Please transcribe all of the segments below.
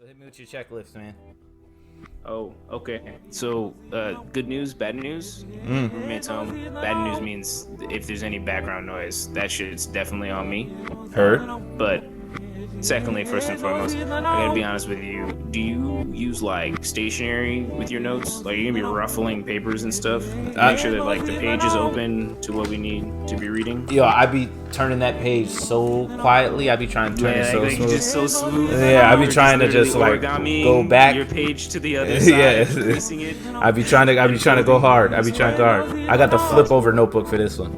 So hit me with your checklist, man. Oh, okay. So, good news, bad news. Roommate's home. Bad news means if there's any background noise, that shit's definitely on me. Heard. But secondly, first and foremost, I gotta be honest with you. Do you use like stationery with your notes? Like you're gonna be ruffling papers and stuff to make sure that like the page is open to what we need to be reading. Yo, I be turning that page so quietly. I be trying to turn it so Like smooth. just so smooth. Yeah, I be You're trying to just like origami go back. your page to the other side, Yeah. creasing it. I be trying to go hard. I I got the flip over notebook for this one.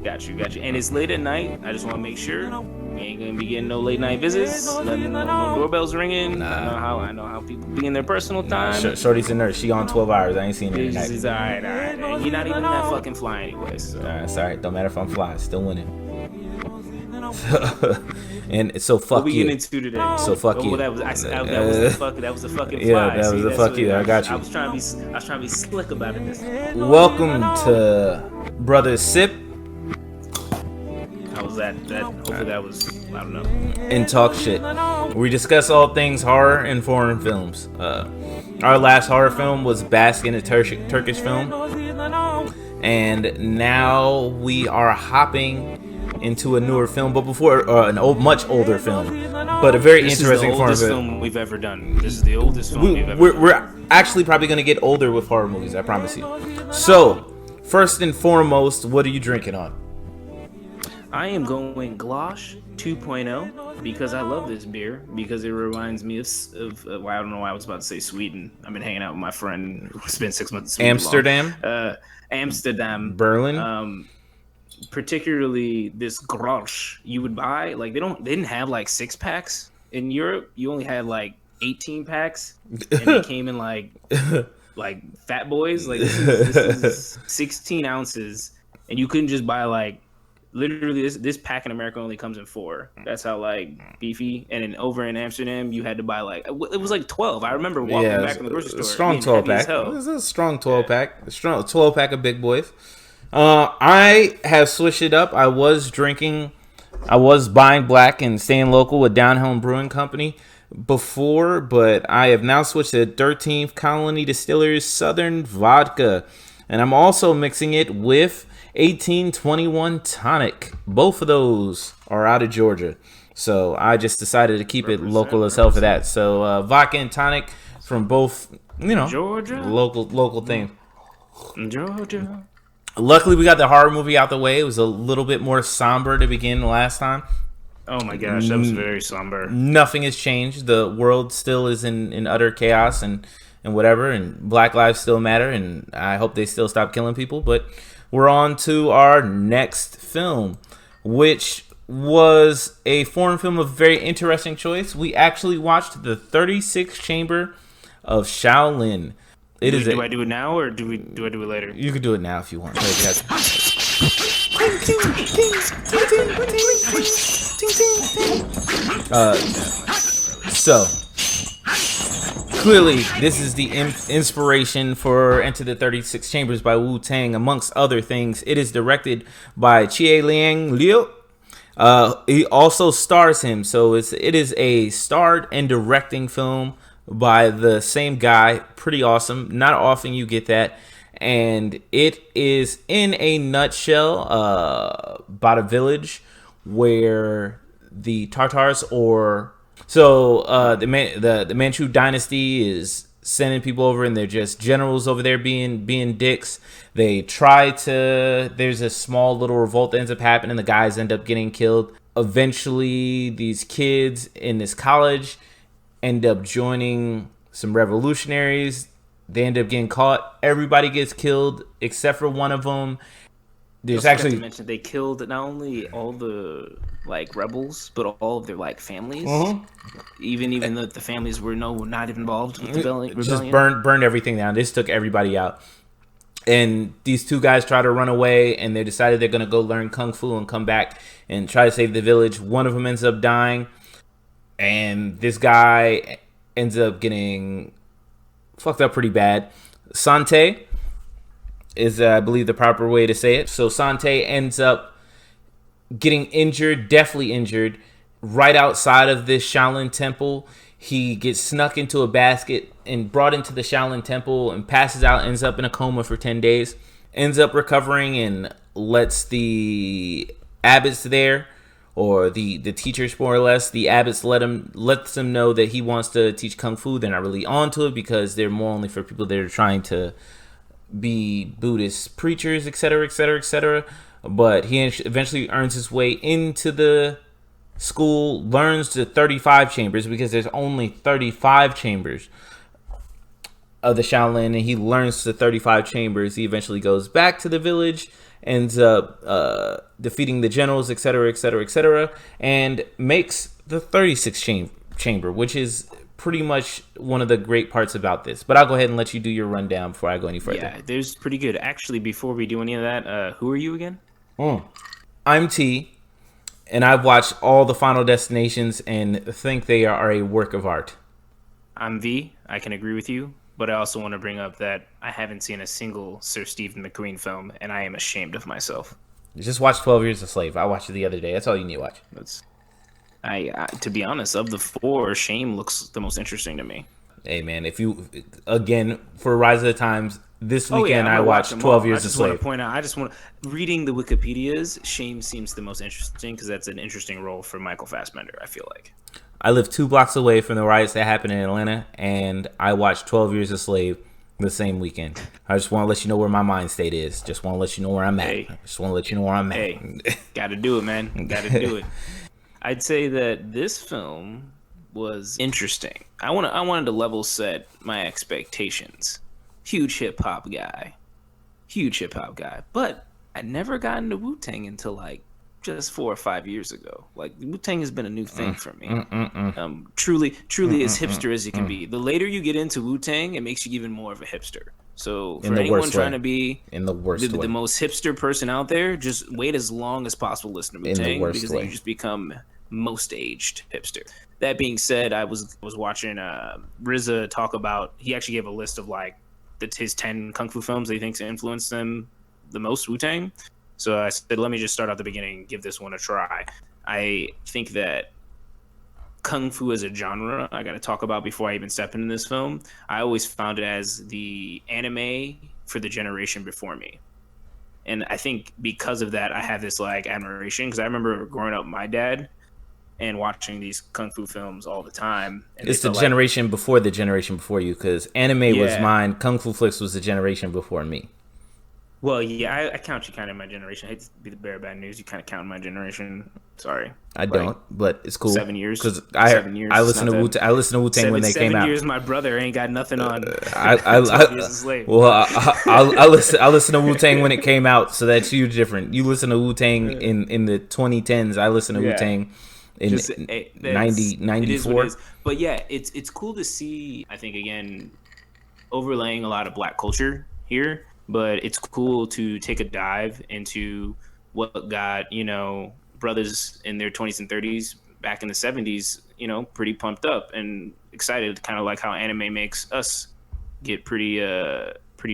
Got you. And it's late at night. I just want to make sure we ain't gonna be getting no late night visits. No doorbells ringing. Nah. I know how people be in their personal time. Shorty's a nurse. She on 12 hours. I ain't seen her tonight. It's all right. And you're not even that fucking fly anyway. So. It's all right. Don't matter if I'm fly. Still winning. And so fuck what we you. getting into today? So fuck you. That was the fucking fly. Yeah, that was the fuck you. I got you. I was trying to be slick about it this time. Welcome to Brother Sip How was that? Hopefully that was, I don't know. and Talk Shit. We discuss all things horror and foreign films. Our last horror film was Baskin, a Turkish film. And now we are hopping into a newer film, but before much older film, but a very interesting foreign film we've ever done. This is the oldest film we've ever done. We're actually probably going to get older with horror movies, I promise you. So, first and foremost, what are you drinking on? I am going Glosh 2.0 because I love this beer because it reminds me of well, I don't know why I was about to say Sweden. I've been hanging out with my friend who spent 6 months in Sweden. Amsterdam? Amsterdam. Berlin? Particularly this Glosh you would buy, like they didn't have like 6-packs in Europe. You only had like 18 packs and they came in like fat boys. Like this is 16 ounces and you couldn't just buy like literally this pack in America only comes in 4. That's how like beefy. And then over in Amsterdam you had to buy like it was like 12. I remember walking back in the grocery store. Strong 12 pack. It was a strong 12 pack. A strong 12 pack of big boys. I have switched it up. I was buying black and staying local with Downhill Brewing Company before, but I have now switched to 13th Colony Distillers Southern Vodka. And I'm also mixing it with 1821 Tonic. Both of those are out of Georgia. So I just decided to keep it local as hell for that. So vodka and tonic from both, Georgia, local things. Georgia. Luckily, we got the horror movie out the way. It was a little bit more somber to begin last time. Oh my gosh, that was very somber. Nothing has changed. The world still is in utter chaos and whatever, and Black lives still matter, and I hope they still stop killing people. But we're on to our next film, which was a foreign film of very interesting choice. We actually watched the 36th Chamber of Shaolin. Do I do it now or do I do it later? You can do it now if you want. So clearly, this is the inspiration for Enter the 36 Chambers by Wu-Tang, amongst other things. It is directed by Chie Liang Liu. He also stars him, so it is a starred and directing film by the same guy. Pretty awesome. Not often you get that. And it is, in a nutshell, about a village where the Tartars the Manchu dynasty is sending people over, and they're just generals over there being dicks. They there's a small little revolt that ends up happening. The guys end up getting killed. Eventually, these kids in this college end up joining some revolutionaries. They end up getting caught. Everybody gets killed except for one of them. There's actually mentioned they killed not only all the like rebels, but all of their like families. Even though the families were not involved with the rebellion. Just burned everything down. This took everybody out. And these two guys try to run away, and they decided they're gonna go learn kung fu and come back and try to save the village. One of them ends up dying, and this guy ends up getting fucked up pretty bad. Sante is, I believe, the proper way to say it. So Sante ends up getting injured, deathly injured, right outside of this Shaolin temple. he gets snuck into a basket and brought into the Shaolin Temple and passes out, ends up in a coma for 10 days, ends up recovering and lets the abbots there, or the teachers more or less, the abbots lets him know that he wants to teach kung fu. They're not really onto it because they're more only for people that are trying to be Buddhist preachers, etc., etc., etc. But he eventually earns his way into the school, learns the 35 chambers because there's only 35 chambers of the Shaolin, and he learns the 35 chambers. He eventually goes back to the village, ends up defeating the generals, etc., etc., etc., and makes the 36th chamber, which is pretty much one of the great parts about this. But I'll go ahead and let you do your rundown before I go any further. Yeah, there's pretty good. Actually, before we do any of that, who are you again? I'm T, and I've watched all the Final Destinations and think they are a work of art. I'm V. I can agree with you, but I also want to bring up that I haven't seen a single Sir Stephen McQueen film, and I am ashamed of myself. Just watch 12 Years a Slave. I watched it the other day. That's all you need to watch. To be honest, of the four, Shame looks the most interesting to me. Hey, man, if you, again, for Rise of the Times, this weekend I watched 12 Years a Slave. I just want to, reading the Wikipedias, Shame seems the most interesting because that's an interesting role for Michael Fassbender, I feel like. I live 2 blocks away from the riots that happened in Atlanta, and I watched 12 Years a Slave the same weekend. I just want to let you know where my mind state is. Just want to let you know where I'm at. Hey. Just want to let you know where I'm at. Hey, got to do it, man. Got to do it. I'd say that this film was interesting. I wanted to level set my expectations. Huge hip hop guy, but I never got into Wu-Tang until like just 4 or 5 years ago. Like Wu-Tang has been a new thing for me. Truly as hipster as you can be. The later you get into Wu-Tang, it makes you even more of a hipster. So for anyone trying to be in the worst way, the most hipster person out there, just wait as long as possible to listen to Wu-Tang because then you just become most aged hipster. That being said, I was watching RZA talk about. He actually gave a list of like his 10 kung fu films that he thinks influenced them the most, Wu-Tang. So I said, let me just start out the beginning and give this one a try. I think that kung fu as a genre, I got to talk about before I even step into this film. I always found it as the anime for the generation before me. And I think because of that, I have this like admiration because I remember growing up with my dad and watching these kung fu films all the time. And it's the generation before the generation before you, because anime was mine. Kung Fu flicks was the generation before me. Well, yeah, I count you kind of in my generation. I hate to be the bearer of bad news. You kind of count in my generation. Sorry, I don't, but it's cool. 7 years, because I listened to Wu-Tang. I listened to Wu-Tang when they came out. 7 years, my brother ain't got nothing on. I listened to Wu-Tang when it came out, so that's huge different. You listen to Wu-Tang in the 2010s. I listened to Wu-Tang in 94. But yeah, it's cool to see. I think again, overlaying a lot of Black culture here. But it's cool to take a dive into what got, brothers in their 20s and 30s back in the 70s, pretty pumped up and excited, kind of like how anime makes us get pretty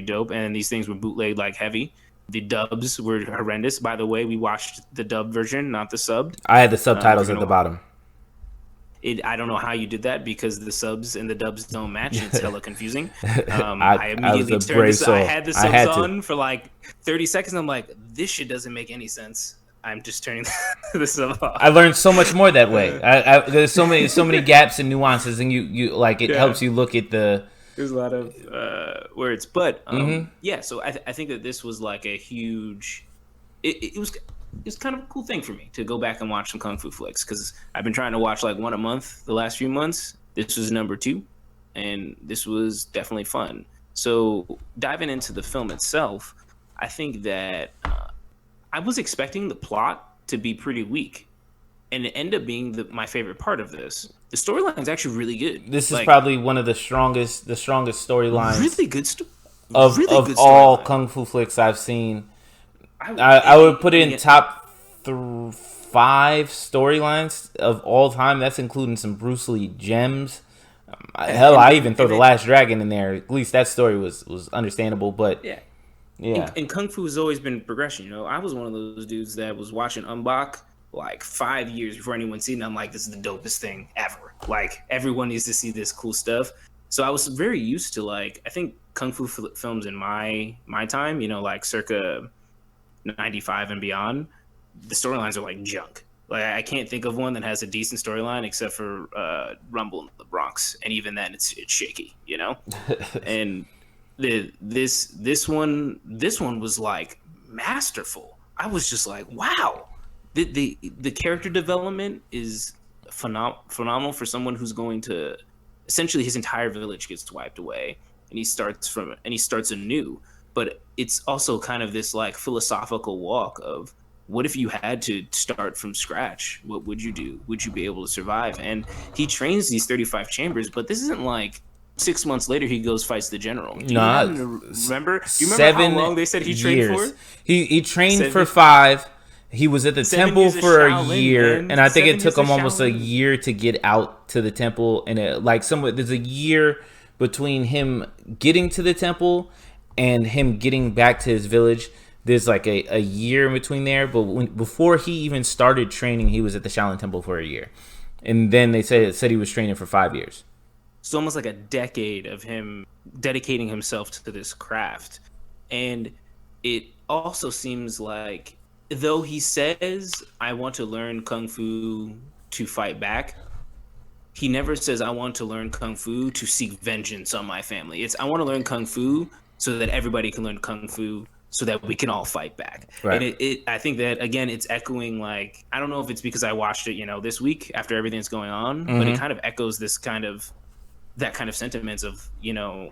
dope. And these things were bootlegged like heavy. The dubs were horrendous. By the way, we watched the dub version, not the subbed. I had the subtitles at the bottom. I don't know how you did that because the subs and the dubs don't match. It's hella confusing. I immediately turned this. I had the subs on for like 30 seconds. I'm like, this shit doesn't make any sense. I'm just turning the sub off. I learned so much more that way. There's so many gaps and nuances, and you like it helps you look at the. There's a lot of words, but yeah. So I think that this was like a huge. It was kind of a cool thing for me to go back and watch some kung fu flicks because I've been trying to watch like one a month the last few months. This was number 2, and this was definitely fun. So diving into the film itself, I think that I was expecting the plot to be pretty weak, and it ended up being my favorite part of this. The storyline is actually really good. This is probably one of the strongest storylines. Really good of all kung fu flicks I've seen. I would put it in top 5 storylines of all time. That's including some Bruce Lee gems. Hell, I even throw The Last Dragon in there. At least that story was understandable. But yeah. And kung fu has always been progression. I was one of those dudes that was watching Umbach like 5 years before anyone's seen it. I'm like, this is the dopest thing ever. Like, everyone needs to see this cool stuff. So I was very used to, like, I think kung fu films in my time, you know, like circa 95 and beyond, the storylines are like junk. Like, I can't think of one that has a decent storyline except for Rumble in the Bronx, and even then it's shaky, you know. And this one was like masterful. I was just like, wow. The character development is phenomenal for someone who's going to, essentially his entire village gets wiped away, and he starts anew. But it's also kind of this like philosophical walk of, what if you had to start from scratch? What would you do? Would you be able to survive? And he trains these 35 chambers, but this isn't like 6 months later he goes fights the general. Do you remember? Do you remember how long they said he trained for? He trained for 5. He was at the temple for a year, and I think it took him almost a year to get out to the temple. And there's a year between him getting to the temple and him getting back to his village. There's like a year in between there, but before he even started training, he was at the Shaolin Temple for a year, and then they said he was training for 5 years. So almost like a decade of him dedicating himself to this craft. And it also seems like, though he says, I want to learn Kung Fu to fight back, he never says, I want to learn Kung Fu to seek vengeance on my family. It's, I want to learn Kung Fu so that everybody can learn Kung Fu so that we can all fight back. Right. And I think that, again, it's echoing, like, I don't know if it's because I watched it, you know, this week after everything's going on, but it kind of echoes that kind of sentiments of, you know,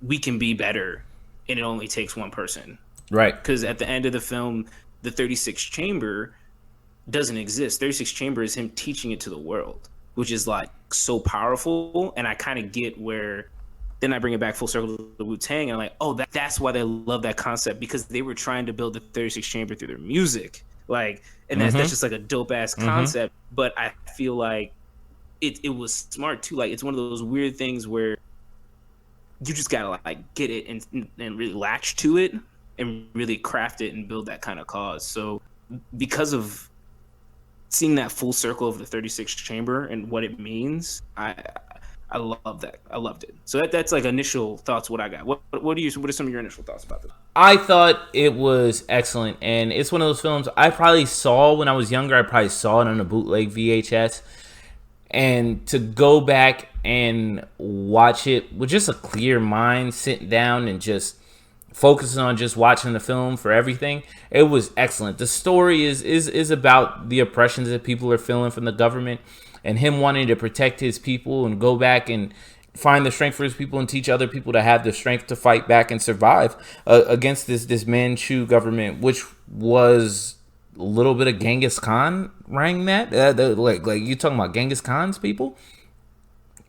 we can be better and it only takes one person. Right. Because at the end of the film, the 36th chamber doesn't exist. 36th chamber is him teaching it to the world, which is like so powerful. And I kind of get where, then I bring it back full circle to the Wu-Tang, and I'm like, oh, that's why they love that concept, because they were trying to build the 36th chamber through their music. Like, and that's just like a dope ass concept. But I feel like it was smart too. Like, it's one of those weird things where you just gotta like get it and really latch to it and really craft it and build that kind of cause. So because of seeing that full circle of the 36th chamber and what it means, I love that. I loved it. So that's like initial thoughts. What I got. What are some of your initial thoughts about this? I thought it was excellent, and it's one of those films I probably saw when I was younger. I probably saw it on a bootleg VHS, and to go back and watch it with just a clear mind, sitting down and just focusing on just watching the film for everything, it was excellent. The story is about the oppressions that people are feeling from the government, and him wanting to protect his people and go back and find the strength for his people and teach other people to have the strength to fight back and survive against this Manchu government, which was a little bit of Genghis Khan rang that. Like you talking about Genghis Khan's people?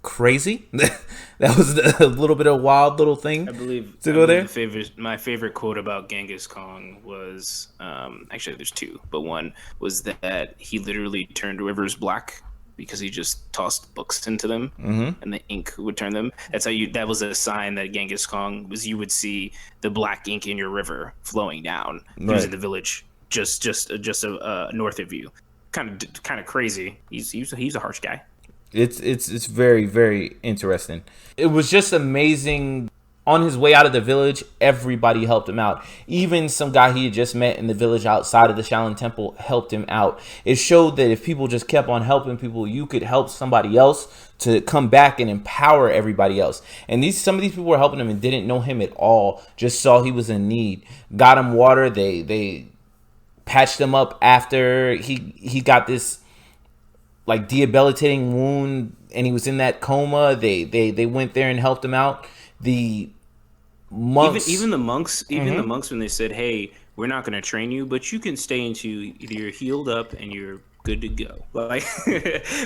Crazy. That was a little bit of a wild little thing. I believe there. My favorite quote about Genghis Khan was, actually there's two, but one was that he literally turned rivers black because he just tossed books into them, and the ink would turn them. That was a sign that Genghis Khan was. You would see the black ink in your river flowing down. He was in the village, just north of you. Kind of crazy. He's a harsh guy. It's very, very interesting. It was just amazing. On his way out of the village, everybody helped him out. Even some guy he had just met in the village outside of the Shaolin Temple helped him out. It showed that if people just kept on helping people, you could help somebody else to come back and empower everybody else. And some of these people were helping him and didn't know him at all, just saw he was in need. Got him water. They patched him up after he got this like debilitating wound and he was in that coma. They went there and helped him out. The monks, even the monks, the monks, when they said, "Hey, we're not going to train you, but you can stay until either you're healed up and you're good to go," like,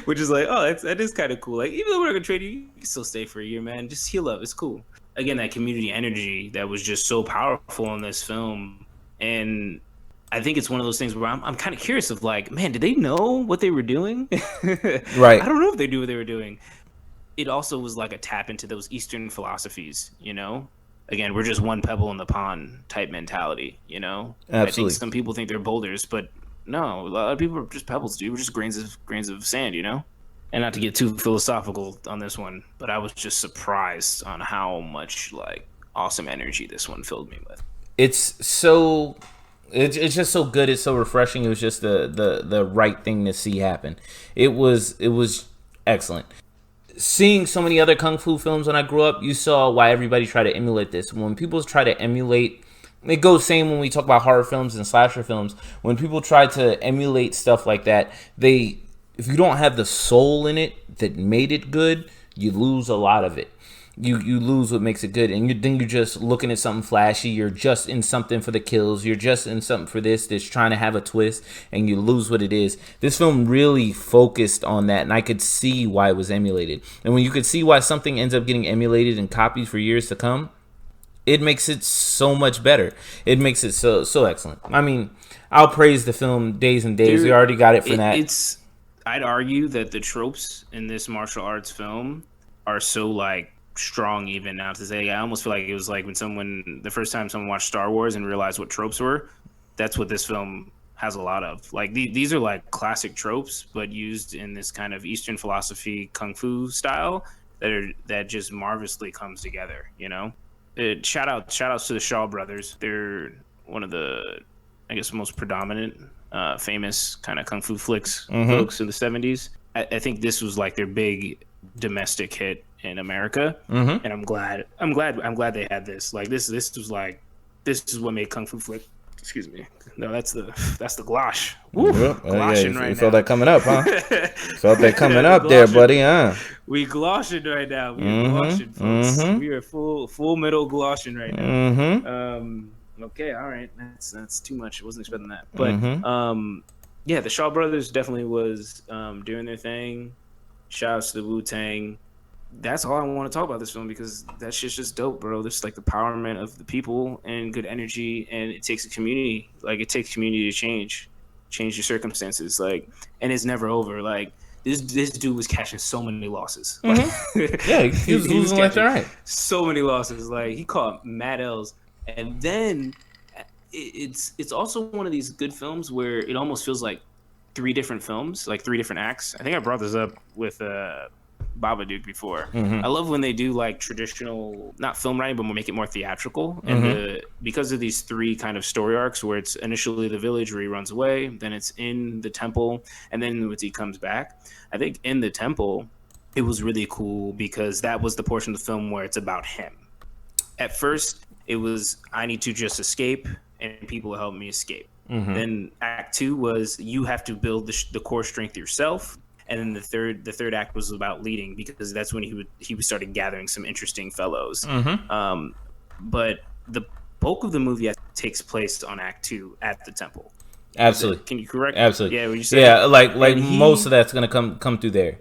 which is like, oh, that is kind of cool. Like, even though we're not going to train you, you can still stay for a year, man. Just heal up. It's cool. Again, that community energy that was just so powerful in this film, and I think it's one of those things where I'm kind of curious of like, man, did they know what they were doing? Right. I don't know if they knew what they were doing. It also was like a tap into those Eastern philosophies, you know? Again, we're just one pebble in the pond type mentality, you know? Absolutely. I think some people think they're boulders, but No, a lot of people are just pebbles, dude. We're just grains of sand, you know. And not to get too philosophical on this one, but I was just surprised on how much like awesome energy this one filled me with. It's so it's just so good. It's so refreshing. It was just the right thing to see happen. It was excellent. Seeing so many other kung fu films when I grew up, you saw why everybody tried to emulate this. When people try to emulate, it goes same when we talk about horror films and slasher films. When people try to emulate stuff like that, if you don't have the soul in it that made it good, you lose a lot of it. You lose what makes it good, and then you're just looking at something flashy. You're just in something for the kills. You're just in something for this that's trying to have a twist, and you lose what it is. This film really focused on that, and I could see why it was emulated. And when you could see why something ends up getting emulated and copied for years to come, it makes it so much better. It makes it so excellent. I mean, I'll praise the film days and days. We already got it for that. I'd argue that the tropes in this martial arts film are so like strong even now to say. I almost feel like it was like when the first time someone watched Star Wars and realized what tropes were. That's what this film has a lot of. Like these are like classic tropes, but used in this kind of Eastern philosophy kung fu style that just marvelously comes together. You know, shout outs to the Shaw brothers. They're one of the, I guess, most predominant, famous kind of kung fu flicks folks in the 70s. I think this was like their big domestic hit in America, and I'm glad they had this. Like this was like, this is what made kung fu flick. Excuse me. No, that's the glosh. Woo, gloshing right now. You felt that coming up, huh? Felt that coming up there, buddy, huh? We gloshing right now. We are gloshing, folks. We are full metal gloshing right now. Okay, all right. That's too much. I wasn't expecting that. But yeah, the Shaw brothers definitely was doing their thing. Shouts to the Wu-Tang. That's all I want to talk about this film, because that shit's just dope, bro. This is like the empowerment of the people and good energy, and it takes a community. Like, it takes community to change your circumstances. Like, and it's never over. Like, this dude was catching so many losses. Yeah, he was losing left and right. So many losses. Like, he caught mad L's, and then it's also one of these good films where it almost feels like three different films, like three different acts. I think I brought this up with Babadook before. I love when they do like traditional, not film writing, but we'll make it more theatrical. And because of these three kind of story arcs, where it's initially the village where he runs away, then it's in the temple, and then when he comes back. I think in the temple, it was really cool because that was the portion of the film where it's about him. At first, it was, I need to just escape, and people will help me escape. Then Act 2 was, you have to build the core strength yourself. And then the third act was about leading, because that's when he started gathering some interesting fellows. But the bulk of the movie takes place on Act 2 at the temple. Absolutely. Can you correct? Absolutely. Yeah. What you said? Yeah. Like most of that's gonna come through there.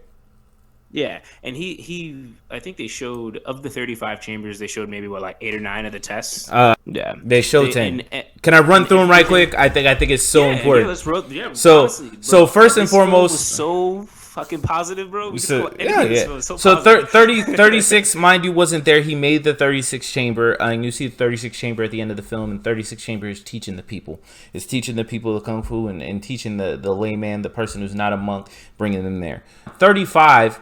Yeah, and he I think they showed, of the 35 chambers, they showed maybe like 8 or 9 of the tests. Yeah, they showed 10. Can I run through them right quick? I think it's so important. Yeah, let's roll. Yeah, so honestly, so first and foremost, was so fucking positive, bro. So 36, mind you, wasn't there. He made the 36th chamber, and you see the 36th chamber at the end of the film. And 36th chamber is teaching the people. It's teaching the people the kung fu and teaching the layman, the person who's not a monk, bringing them there. 35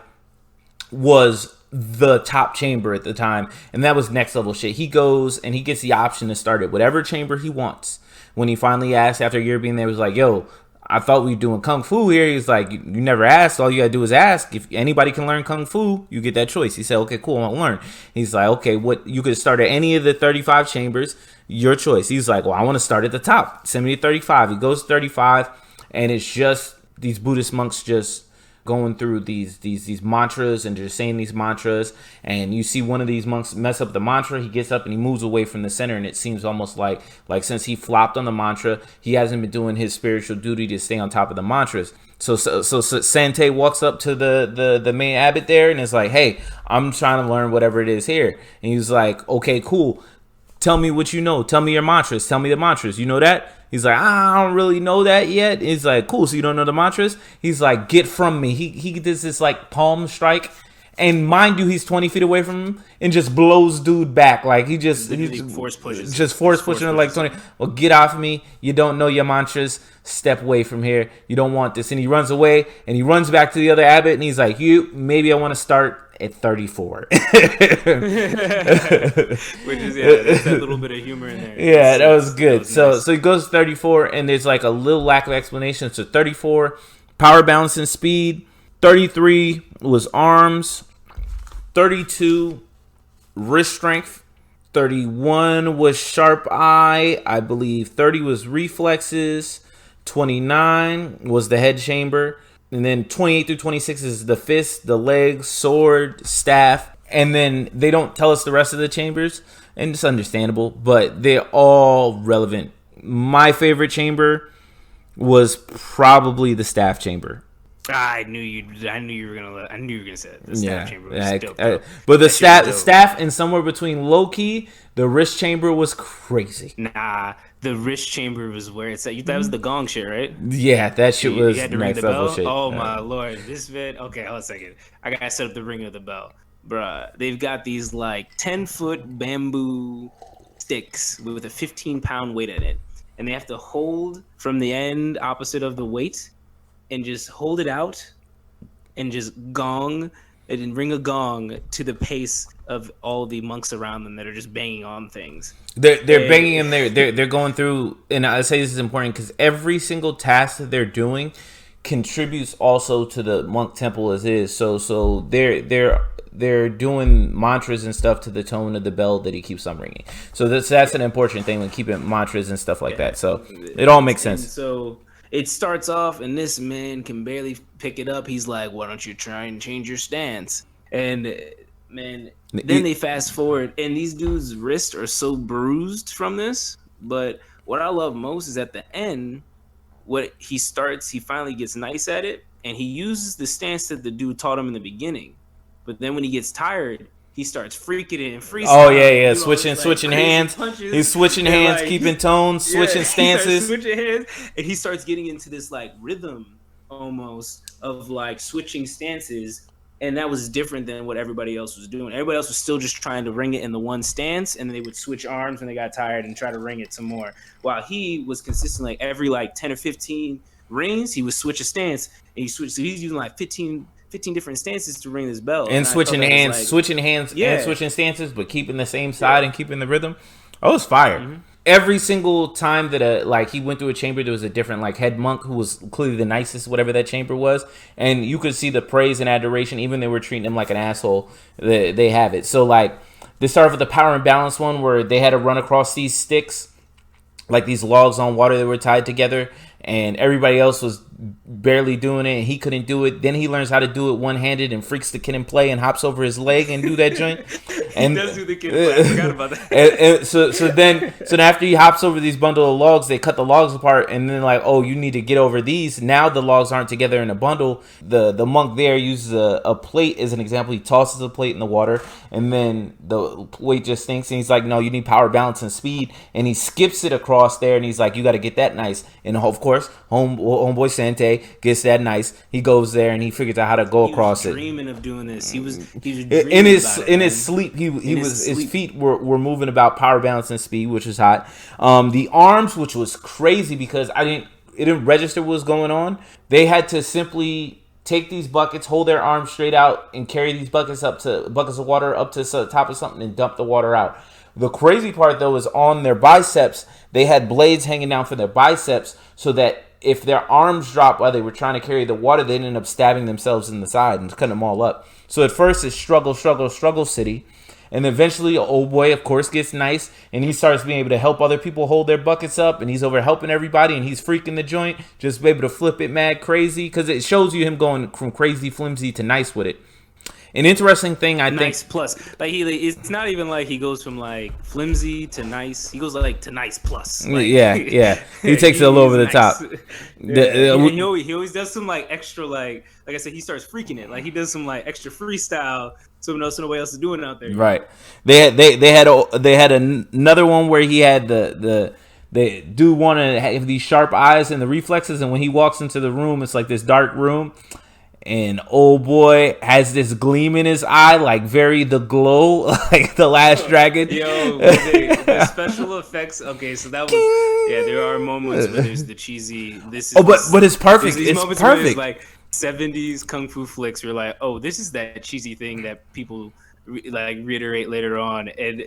was the top chamber at the time, and that was next level shit. He goes and he gets the option to start at whatever chamber he wants. When he finally asked after a year being there, he was like, yo, I thought we were doing kung fu here. He's like, you never asked. All you gotta do is ask. If anybody can learn kung fu, you get that choice. He said, okay, cool, I want to learn. He's like, okay, what, you could start at any of the 35 chambers, your choice. He's like, well, I want to start at the top. Send me to 35. He goes to 35, and it's just these Buddhist monks just going through these mantras and just saying these mantras, and you see one of these monks mess up the mantra. He gets up and he moves away from the center, and it seems almost like since he flopped on the mantra, he hasn't been doing his spiritual duty to stay on top of the mantras. So Sante walks up to the main abbot there and is like, hey, I'm trying to learn whatever it is here. And he's like, okay, cool, tell me what you know, tell me your mantras, tell me the mantras, you know that? He's like, I don't really know that yet. He's like, cool, so you don't know the mantras? He's like, get from me. He does this like palm strike, And mind you, he's 20 feet away from him and just blows dude back. Like he just force pushes. Just force pushing him like 20. Well, get off of me. You don't know your mantras. Step away from here. You don't want this. And he runs away and he runs back to the other abbot and he's like, maybe I want to start at 34. Which is, there's that little bit of humor in there. Yeah, that was good. That was nice. So he goes to 34 and there's like a little lack of explanation. So 34, power, balance, and speed. 33 was arms. 32, wrist strength. 31 was sharp eye. I believe 30 was reflexes. 29 was the head chamber. And then 28 through 26 is the fist, the legs, sword, staff. And then they don't tell us the rest of the chambers. And it's understandable, but they're all relevant. My favorite chamber was probably the staff chamber. I knew you were gonna say it. The staff chamber was dope. But the staff and somewhere between low key, the wrist chamber was crazy. Nah, the wrist chamber was where it's at. That was the gong shit, right? Yeah, that shit was you had to next ring the level bell? shit. Oh my lord, this vid. Okay, hold on a second. I gotta set up the ring of the bell, bruh. They've got these like 10-foot bamboo sticks with a 15-pound weight in it, and they have to hold from the end opposite of the weight. And just hold it out and just gong and ring a gong to the pace of all the monks around them that are just banging on things. They're banging and they're going through, and I say this is important because every single task that they're doing contributes also to the monk temple as is. So they're doing mantras and stuff to the tone of the bell that he keeps on ringing. So that's an important thing when keeping mantras and stuff like that. So it all makes sense. And so it starts off, and this man can barely pick it up. He's like, "Why don't you try and change your stance?" And man, then they fast forward, and these dudes' wrists are so bruised from this. But what I love most is at the end, he finally gets nice at it, and he uses the stance that the dude taught him in the beginning. But then when he gets tired, he starts freaking it and freestyling. Oh yeah, switching hands. Punches. He's switching hands, keeping tones, switching stances. Switching hands, and he starts getting into this like rhythm almost of like switching stances, and that was different than what everybody else was doing. Everybody else was still just trying to ring it in the one stance, and they would switch arms when they got tired and try to ring it some more. While he was consistent, like every like 10 or 15 rings, he would switch a stance, and he switched. So he's using like 15 different stances to ring this bell. And switching hands and switching stances, but keeping the same side and keeping the rhythm. Oh, it was fire. Mm-hmm. Every single time that he went through a chamber, there was a different like head monk who was clearly the nicest, whatever that chamber was. And you could see the praise and adoration, even they were treating him like an asshole. They have it. So like they started with the power and balance one where they had to run across these sticks, like these logs on water that were tied together. And everybody else was barely doing it, and he couldn't do it. Then he learns how to do it one-handed and freaks the kid in play and hops over his leg and do that joint. And he does do the kid in play. I forgot about that. So then after he hops over these bundle of logs, they cut the logs apart, and then like, oh, you need to get over these. Now the logs aren't together in a bundle. The monk there uses a plate as an example. He tosses a plate in the water, and then the weight just sinks. And he's like, no, you need power, balance, and speed. And he skips it across there, and he's like, you got to get that nice. And of course, homeboy Sante gets that nice. He goes there and he figures out how to go across it. Dreaming of doing this. He was in his sleep. His feet were moving about power, balance, and speed, which was hot. The arms, which was crazy because it didn't register what was going on. They had to simply take these buckets, hold their arms straight out, and carry these buckets of water up to the top of something and dump the water out. The crazy part, though, is on their biceps, they had blades hanging down for their biceps so that if their arms dropped while they were trying to carry the water, they ended up stabbing themselves in the side and cutting them all up. So at first, it's struggle city. And eventually, old boy, of course, gets nice, and he starts being able to help other people hold their buckets up, and he's over helping everybody, and he's freaking the joint, just be able to flip it mad crazy, because it shows you him going from crazy flimsy to nice with it. An interesting thing, I think. Nice plus. Like it's not even like he goes from like flimsy to nice. He goes like to nice plus. Like, yeah. He takes it a little over the top. He always does some like extra like I said, he starts freaking it. Like he does some like extra freestyle. So nobody else is doing out there. Right. They had another one where he had the dude wanted to have these sharp eyes and the reflexes, and when he walks into the room, it's like this dark room. and old boy has this gleam in his eye, like very the glow, like the Last Dragon. Yo, the special effects. Okay, so that was there are moments where there's the cheesy. But it's perfect. It's moments perfect. where it's like 70s kung fu flicks. You're like, oh, this is that cheesy thing that people reiterate later on, and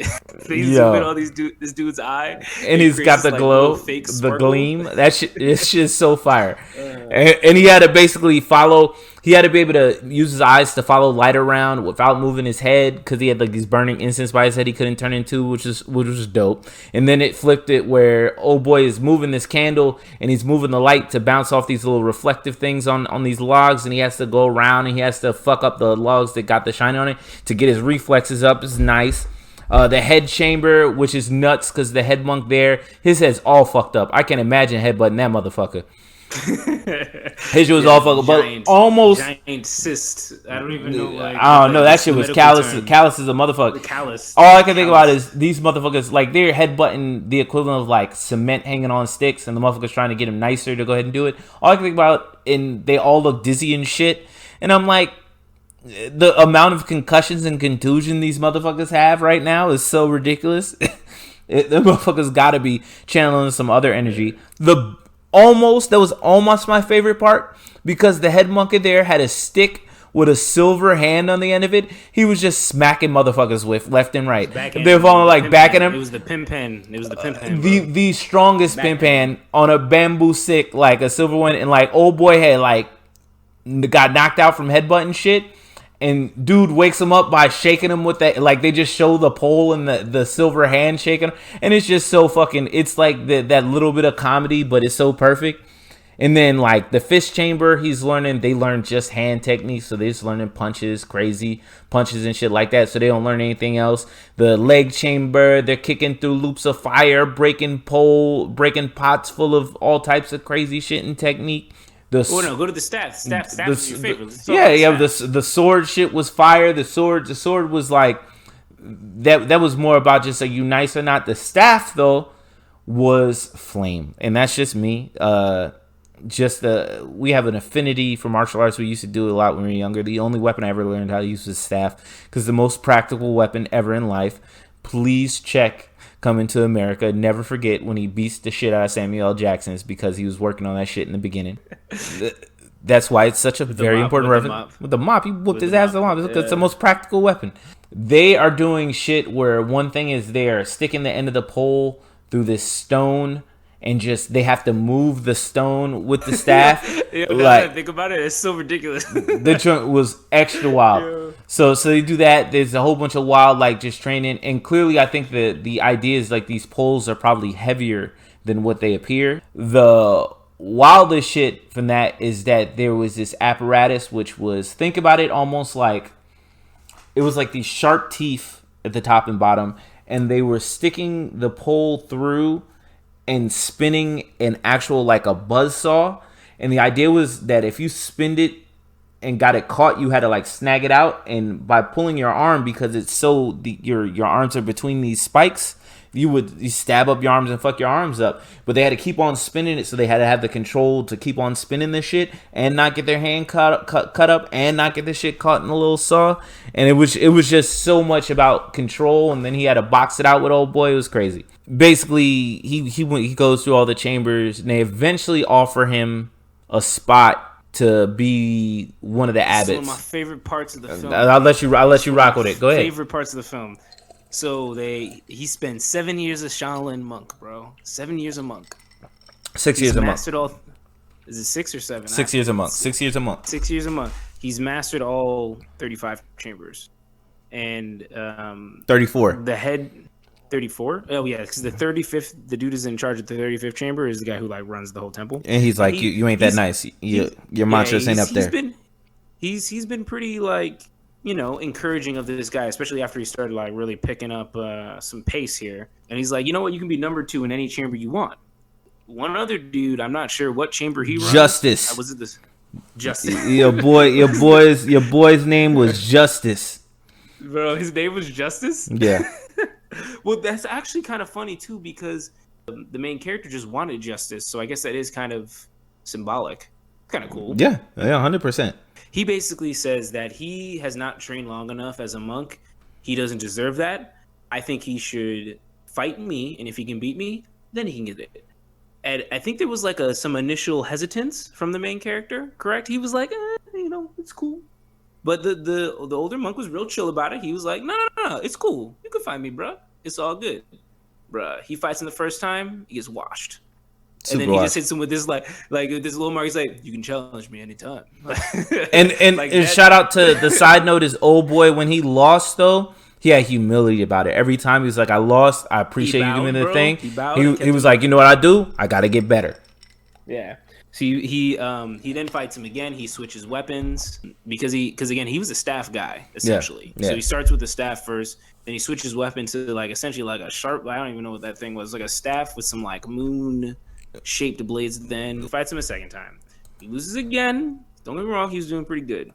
they zoom in on this dude's eye, and he's got the glow, the gleam. That shit, it's just so fire. And he had to basically follow. He had to be able to use his eyes to follow light around without moving his head, because he had like these burning incense by his head he couldn't turn into, which was dope. And then it flipped it where old boy is moving this candle and he's moving the light to bounce off these little reflective things on these logs, and he has to go around and he has to fuck up the logs that got the shine on it to get his reflexes up. It's nice. The head chamber, which is nuts because the head monk there, his head's all fucked up. I can't imagine headbutting that motherfucker. His shit was all fucked up, but almost giant cyst. I don't even know. I don't know. That shit was callous. Callous is a motherfucker. The callus. All I can think about is these motherfuckers, like they're headbutting the equivalent of like cement hanging on sticks, and the motherfuckers trying to get him nicer to go ahead and do it. All I can think about, and they all look dizzy and shit, and I'm like, the amount of concussions and contusion these motherfuckers have right now is so ridiculous. The motherfuckers gotta be channeling some other energy. That was almost my favorite part, because the head monkey there had a stick with a silver hand on the end of it. He was just smacking motherfuckers with left and right. They're falling like backing him. It was the pimpan. The strongest pimpan on a bamboo stick, like a silver one, and like old boy had like got knocked out from headbutting shit. And dude wakes him up by shaking him with that, like they just show the pole and the silver hand shaking him. And it's just so fucking, it's like that little bit of comedy, but it's so perfect. And then like the fist chamber, they learn just hand techniques. So they're just learning crazy punches and shit like that. So they don't learn anything else. The leg chamber, they're kicking through loops of fire, breaking pots full of all types of crazy shit and technique. Go to the staff. Staff is your favorite. The sword shit was fire. The sword was like that was more about just, are you nice or not? The staff though was flame, and that's just me. We have an affinity for martial arts. We used to do it a lot when we were younger. The only weapon I ever learned how to use was staff, because the most practical weapon ever in life. Please check Coming to America. Never forget when he beats the shit out of Samuel L. Jackson. It's because he was working on that shit in the beginning. That's why it's such a very important reference. With the mop, he whooped his ass with the mop. It's the most practical weapon. They are doing shit where one thing is they are sticking the end of the pole through this stone, and just they have to move the stone with the staff. Think about it, it's so ridiculous. The joint was extra wild. Yeah. So they do that. There's a whole bunch of wild, like, just training, and clearly I think the idea is like these poles are probably heavier than what they appear. The wildest shit from that is that there was this apparatus, which was, think about it almost like it was like these sharp teeth at the top and bottom, and they were sticking the pole through and spinning an actual, like, a buzz saw. And the idea was that if you spinned it and got it caught, you had to like snag it out, and by pulling your arm, because it's so your arms are between these spikes, you stab up your arms and fuck your arms up. But they had to keep on spinning it, so they had to have the control to keep on spinning this shit and not get their hand cut up and not get the shit caught in the little saw. And it was just so much about control. And then he had to box it out with old boy. It was crazy. Basically, he goes through all the chambers, and they eventually offer him a spot to be one of the abbots. One of my favorite parts of the film. I'll let you rock with it. Go ahead. Favorite parts of the film. So he spent 7 years a Shaolin monk, bro. 7 years a monk. 6 years a monk. Is it 6 or 7? 6 years a monk. 6 years a monk. 6 years a monk. He's mastered all 35 chambers, and 34. The head. 34? Oh yeah, because the 35th, the dude is in charge of the 35th chamber, is the guy who like runs the whole temple. And he's like, you ain't that nice. Your mantras ain't up there. He's been pretty like, encouraging of this guy, especially after he started like really picking up some pace here. And he's like, you know what, you can be number 2 in any chamber you want. One other dude, I'm not sure what chamber he runs. Justice. Was it this? Justice. Your boy's name was Justice. Bro, his name was Justice? Yeah. Well, that's actually kind of funny too, because the main character just wanted justice, so I guess that is kind of symbolic. Kind of cool. Yeah, 100%. He basically says that he has not trained long enough as a monk. He doesn't deserve that. I think he should fight me, and if he can beat me, then he can get it. And I think there was like some initial hesitance from the main character. Correct? He was like, it's cool. But the older monk was real chill about it. He was like, no, it's cool. You can fight me, bruh. It's all good, bruh. He fights him the first time, he gets washed. And then he just hits him with this like this little mark. He's like, "You can challenge me anytime." and like and shout out to the side note is old boy when he lost though. He had humility about it. Every time he was like, "I lost. I appreciate you doing the thing." He was like, "You know what I do? I got to get better." Yeah. So he then fights him again. He switches weapons because again he was a staff guy essentially. Yeah. So he starts with the staff first, then he switches weapon to like essentially like a sharp. I don't even know what that thing was. Like a staff with some like moon shaped blades. Then he fights him a second time. He loses again. Don't get me wrong, he was doing pretty good.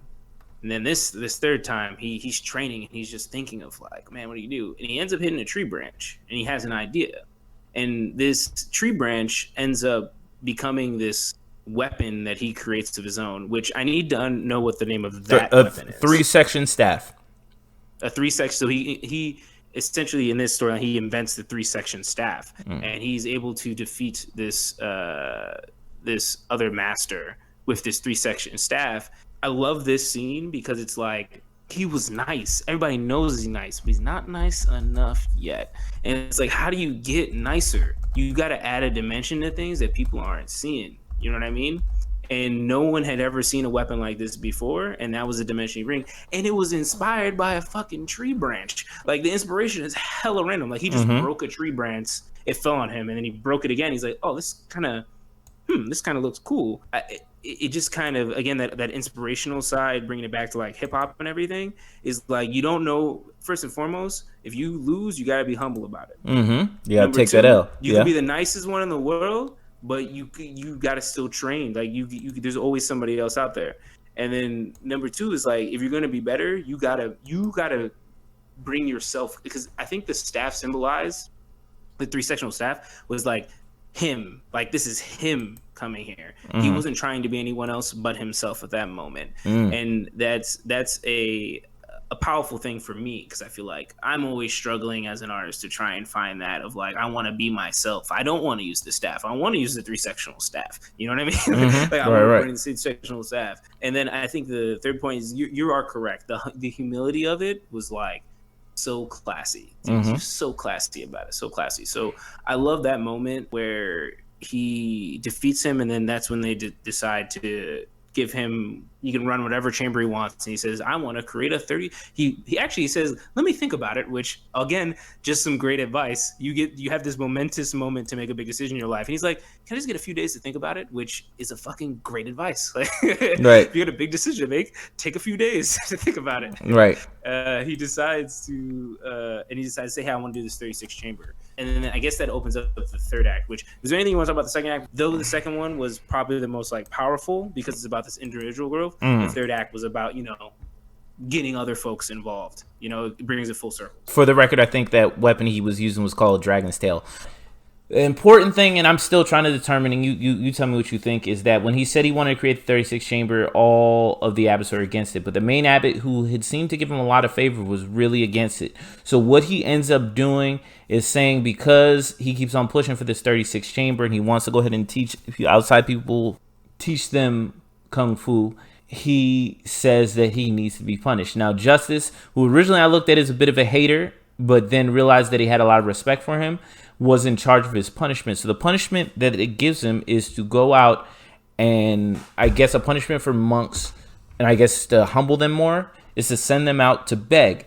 And then this third time, he's training and he's just thinking of like, man, what do you do? And he ends up hitting a tree branch and he has an idea. And this tree branch ends up becoming this weapon that he creates of his own, which I need to know what the name of that weapon is. 3-section staff. A 3-section. So he essentially in this storyline he invents the 3-section staff, and he's able to defeat this other master with this 3-section staff. I love this scene because it's like he was nice. Everybody knows he's nice, but he's not nice enough yet. And it's like, how do you get nicer? You got to add a dimension to things that people aren't seeing. You know what I mean? And no one had ever seen a weapon like this before, and that was a dimension you bring. And it was inspired by a fucking tree branch. Like the inspiration is hella random. Like he just broke a tree branch, it fell on him, and then he broke it again. He's like, oh, this kind of looks cool. It just kind of, again, that inspirational side, bringing it back to like hip hop and everything, is like you don't know. First and foremost, if you lose, you gotta be humble about it. You gotta take that L. You can be the nicest one in the world, but you gotta still train. Like you there's always somebody else out there. And then number 2 is like, if you're gonna be better, you gotta bring yourself, because I think the staff symbolized, the 3-sectional staff was like him. Like this is him coming here. He wasn't trying to be anyone else but himself at that moment. And that's a powerful thing for me, because I feel like I'm always struggling as an artist to try and find that of like, I want to be myself. I don't want to use the staff. I want to use the 3-sectional staff. You know what I mean? Like I want to bring the 3-sectional staff. And then I think the third point is you are correct. The humility of it was like so classy. So classy about it. So classy. So I love that moment where he defeats him, and then that's when they decide to give him, you can run whatever chamber he wants, and he says, I want to create a 30. He actually says, let me think about it, which again, just some great advice. You have this momentous moment to make a big decision in your life, and he's like, can I just get a few days to think about it? Which is a fucking great advice. Like, right. If you got a big decision to make, take a few days to think about it. Right. He decides to say, hey, I want to do this 36 chamber. And then I guess that opens up the third act, which, is there anything you want to talk about the second act? Though the second one was probably the most like powerful because it's about this individual growth. The third act was about, getting other folks involved. It brings it full circle. For the record, I think that weapon he was using was called Dragon's Tail. The important thing, and I'm still trying to determine, and you tell me what you think, is that when he said he wanted to create the 36 chamber, all of the abbots were against it. But the main abbot, who had seemed to give him a lot of favor, was really against it. So what he ends up doing is saying, because he keeps on pushing for this 36 chamber and he wants to go ahead and teach outside people, teach them kung fu, he says that he needs to be punished. Now, Justice, who originally I looked at as a bit of a hater, but then realized that he had a lot of respect for him, was in charge of his punishment. So the punishment that it gives him is to go out, and I guess a punishment for monks, and I guess to humble them more, is to send them out to beg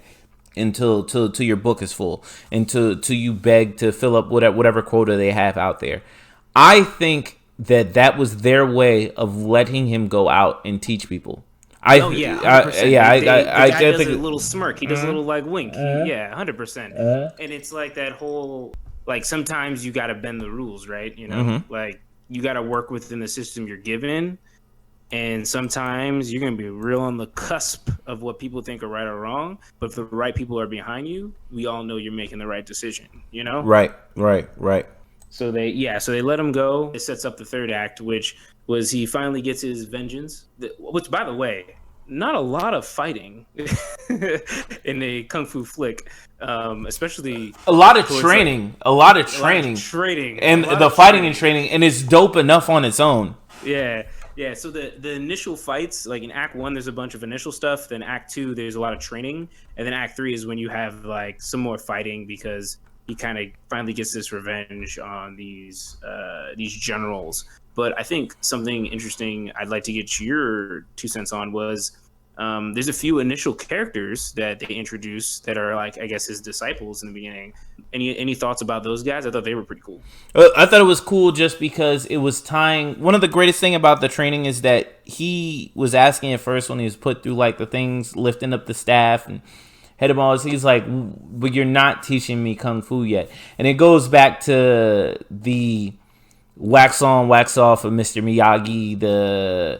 until your book is full, until you beg to fill up whatever quota they have out there. I think that was their way of letting him go out and teach people. I think does a little smirk. He does a little like wink. 100%. And it's like that whole, like, sometimes you got to bend the rules, right? Like you got to work within the system you're given. And sometimes you're going to be real on the cusp of what people think are right or wrong. But if the right people are behind you, we all know you're making the right decision, Right. So they let him go. It sets up the third act, which was he finally gets his vengeance. Which, by the way, not a lot of fighting in a kung fu flick, especially A lot of towards like training, a lot of a lot of training, trading, a and lot the of fighting and training. training, and it's dope enough on its own. Yeah, yeah. So the initial fights, like in Act One, there's a bunch of initial stuff. Then Act Two, there's a lot of training, and then Act Three is when you have like some more fighting because he kind of finally gets this revenge on these generals. But I think something interesting I'd like to get your 2 cents on was there's a few initial characters that they introduce that are like I guess his disciples in the beginning. Any thoughts about those guys? I thought they were pretty cool. I thought it was cool just because it was tying. One of the greatest thing about the training is that he was asking at first when he was put through like the things, lifting up the staff and head him all. He's like, "But you're not teaching me kung fu yet," and it goes back to the wax on, wax off of Mr. Miyagi, the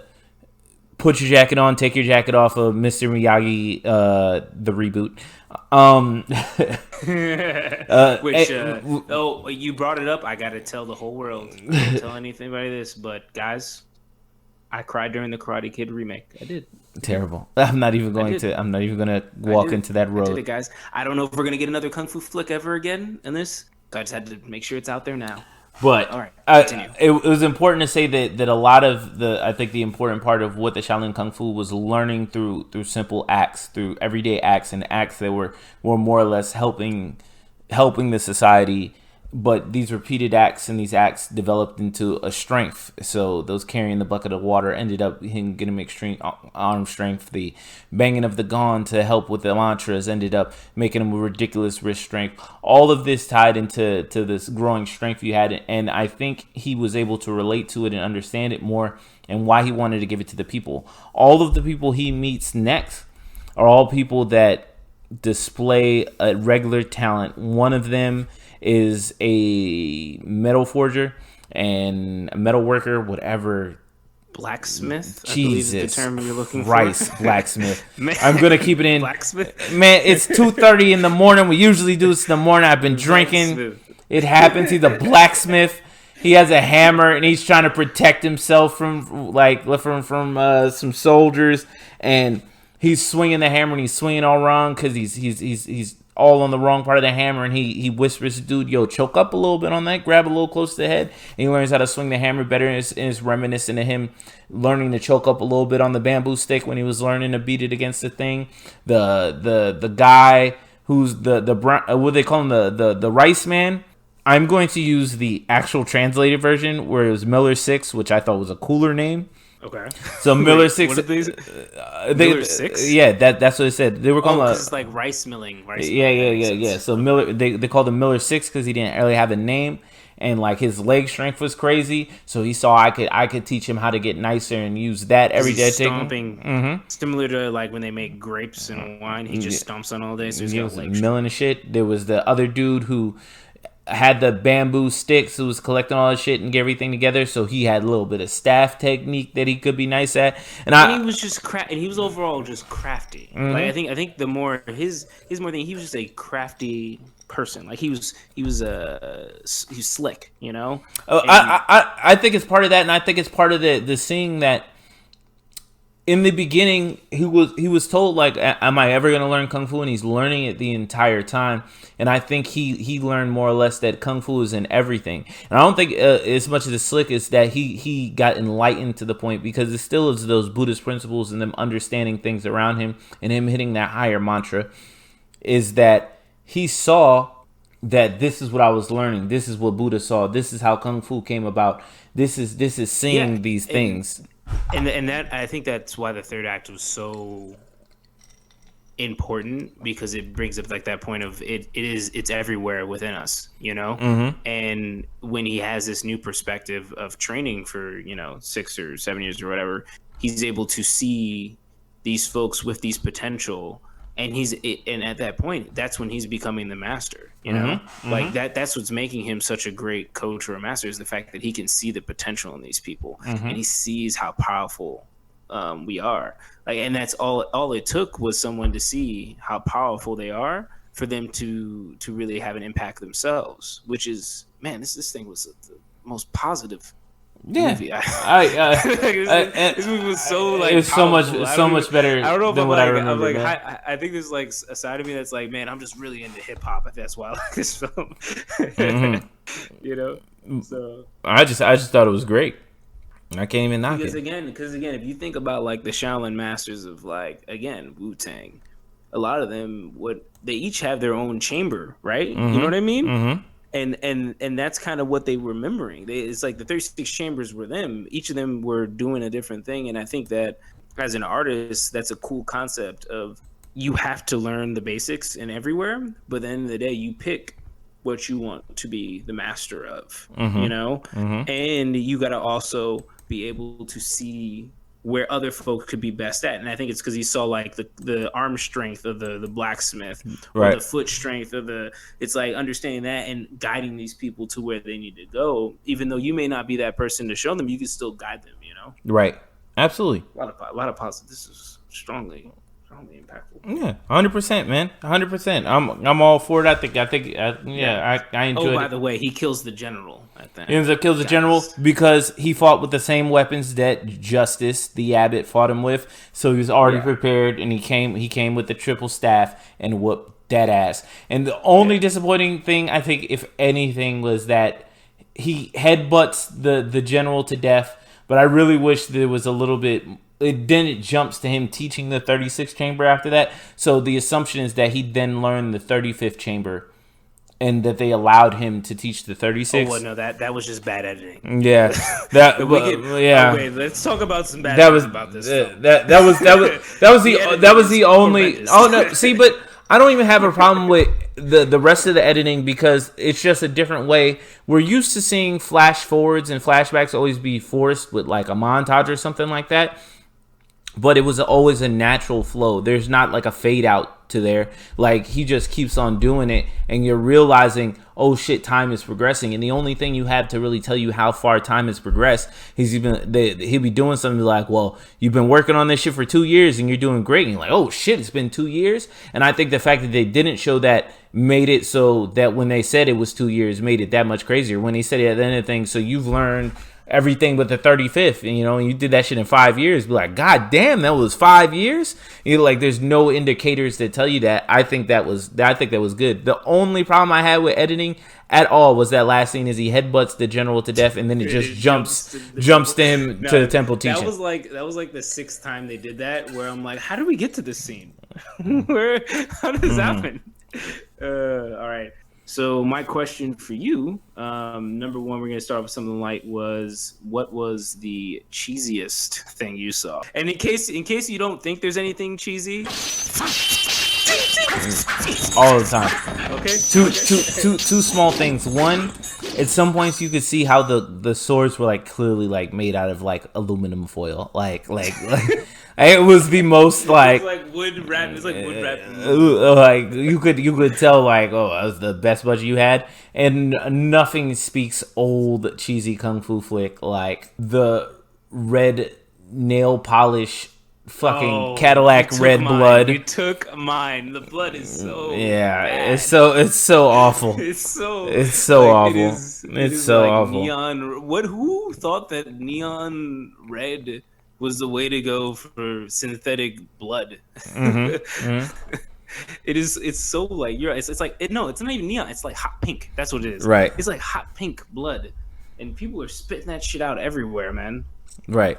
put your jacket on, take your jacket off of Mr. Miyagi, the reboot. Which, oh, you brought it up. I got to tell the whole world. Don't tell anything about this, but guys, I cried during the Karate Kid remake. I did. Terrible. I'm not even going to walk into that road. I did it, guys. I don't know if we're gonna get another kung fu flick ever again in this. So I just had to make sure it's out there now. But all right, continue. It was important to say that a lot of I think the important part of what the Shaolin Kung Fu was learning through simple acts, through everyday acts and acts that were more or less helping the society. But these repeated acts and these acts developed into a strength. So those carrying the bucket of water ended up him getting extreme arm strength. The banging of the gong to help with the mantras ended up making him a ridiculous wrist strength. All of this tied into this growing strength you had. And I think he was able to relate to it and understand it more and why he wanted to give it to the people. All of the people he meets next are all people that display a regular talent. One of them is a metal forger and a metal worker, whatever. Blacksmith? Jesus I believe is the term you're looking Christ, for. Blacksmith. I'm going to keep it in. Blacksmith? Man, it's 2:30 in the morning. We usually do this in the morning. I've been drinking. It happens. He's a blacksmith. He has a hammer and he's trying to protect himself from some soldiers, and he's swinging the hammer and he's swinging all wrong because he's all on the wrong part of the hammer, and he whispers to dude, "Yo, choke up a little bit on that, grab a little close to the head," and he learns how to swing the hammer better, and it's reminiscent of him learning to choke up a little bit on the bamboo stick when he was learning to beat it against the thing. The guy who's the what they call him, the rice man. I'm going to use the actual translated version where it was Miller 6, which I thought was a cooler name. Okay. So Miller 6. What did Miller 6? Yeah, that's what it said. They were calling it's like rice milling. Yeah. So Miller, they called him Miller 6 because he didn't really have a name, and like his leg strength was crazy. So he saw I could teach him how to get nicer and use that every day. Stomping, similar to like when they make grapes and wine. He just stomps on all day. So he's got milling and shit. There was the other dude who had the bamboo sticks, who was collecting all the shit and get everything together, so he had a little bit of staff technique that he could be nice at, and he was just and he was overall just crafty. Like I think the more his more thing, he was just a crafty person. Like he was slick, you know. I think it's part of that, and I think it's part of the seeing that in the beginning he was told like, am I ever gonna learn kung fu, and he's learning it the entire time. And I think he learned more or less that kung fu is in everything. And I don't think as much as the slick is that he got enlightened to the point, because it still is those Buddhist principles and them understanding things around him and him hitting that higher mantra, is that he saw that this is what I was learning. This is what Buddha saw. This is how kung fu came about. This is seeing these things. And that, I think that's why the third act was so important, because it brings up like that point of it's everywhere within us, you know. And when he has this new perspective of training for 6 or 7 years or whatever, he's able to see these folks with these potential, and at that point, that's when he's becoming the master, you know. Like that's what's making him such a great coach or a master, is the fact that he can see the potential in these people, and he sees how powerful we are. Like, and that's all it took was someone to see how powerful they are for them to really have an impact themselves. Which is, man, this thing was the most positive movie. This movie was so like it's powerful. so much better I don't know if than I'm what like, I remember, man. I think there's like a side of me that's like, man, I'm just really into hip hop. That's why I like this film. You know, so I just thought it was great. I can't even knock because it. again, if you think about like the Shaolin masters of like again Wu-Tang, a lot of them they each have their own chamber, right? You know what I mean? Mm-hmm. And that's kind of what they were remembering. It's like the 36 chambers were them. Each of them were doing a different thing, and I think that as an artist, that's a cool concept of you have to learn the basics in everywhere, but at the end of the day, you pick what you want to be the master of, you know? And you got to also be able to see where other folk could be best at. And I think it's because he saw like the arm strength of the blacksmith, or the foot strength of it's like understanding that and guiding these people to where they need to go. Even though you may not be that person to show them, you can still guide them, you know? Right. Absolutely. A lot of positive. This is strongly impactful. Yeah, 100%, man. 100%. I'm all for it. I enjoyed it. Oh, by the way, he kills the general at that. He ends up kills the general because he fought with the same weapons that Justice, the abbot, fought him with. So he was already prepared, and he came with the triple staff and whooped that ass. And the only disappointing thing, I think, if anything, was that he headbutts the general to death. But I really wish there was a little bit. Then it jumps to him teaching the 36th chamber after that. So the assumption is that he then learned the 35th chamber, and that they allowed him to teach the 36th. Oh, well, no, that was just bad editing. Yeah, Okay, let's talk about some bad editing about this. That was the only. Oh no, see, but I don't even have a problem with the rest of the editing because it's just a different way. We're used to seeing flash forwards and flashbacks always be forced with like a montage or something like that. But it was always a natural flow. There's not like a fade out to there. Like he just keeps on doing it, and you're realizing, oh shit, time is progressing. And the only thing you have to really tell you how far time has progressed is he'll be doing something like, well, you've been working on this shit for 2 years and you're doing great. And you're like, oh shit, it's been 2 years. And I think the fact that they didn't show that made it so that when they said it was 2 years, made it that much crazier. When he said it at the end of the thing, so you've learned everything but the 35th, and you did that shit in 5 years. Be like, god damn, that was 5 years. Like, there's no indicators that tell you that. I think that was good. The only problem I had with editing at all was that last scene is he headbutts the general to death, and then it just jumps to him to the temple teaching. That was like the 6th time they did that, where I'm like, how do we get to this scene? How does this happen? All right. So my question for you, number one, we're going to start with something light. What was the cheesiest thing you saw? And in case you don't think there's anything cheesy, all the time. Okay. Two small things. One, at some points you could see how the swords were like clearly like made out of like aluminum foil. Like it was the most like wood wrap. It's like wood wrap. Like you could tell like, oh, that was the best budget you had. And nothing speaks old cheesy kung fu flick like the red nail polish fucking Cadillac red blood. You took mine. The blood is so bad. it's so awful. It's so awful. It's so like awful. Neon. Who thought that neon red was the way to go for synthetic blood? It's so like it's like no, it's not even neon. It's like hot pink. That's what it is. Right. It's like hot pink blood, and people are spitting that shit out everywhere, man. Right.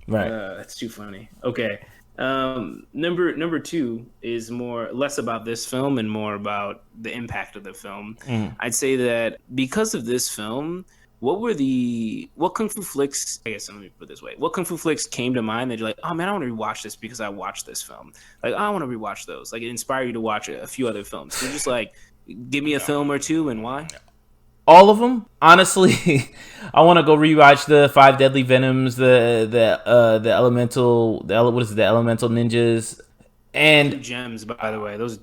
That's too funny. Okay. Number two is less about this film and more about the impact of the film. I'd say that because of this film, what kung fu flicks? I guess let me put it this way: what kung fu flicks came to mind that you're like, oh man, I want to rewatch this because I watched this film. Like, I want to rewatch those. Like, it inspired you to watch a few other films. So just like, give me a film or two and why. All of them, honestly. I want to go rewatch the 5 Deadly Venoms, the elemental ninjas, and 2 gems. By the way, those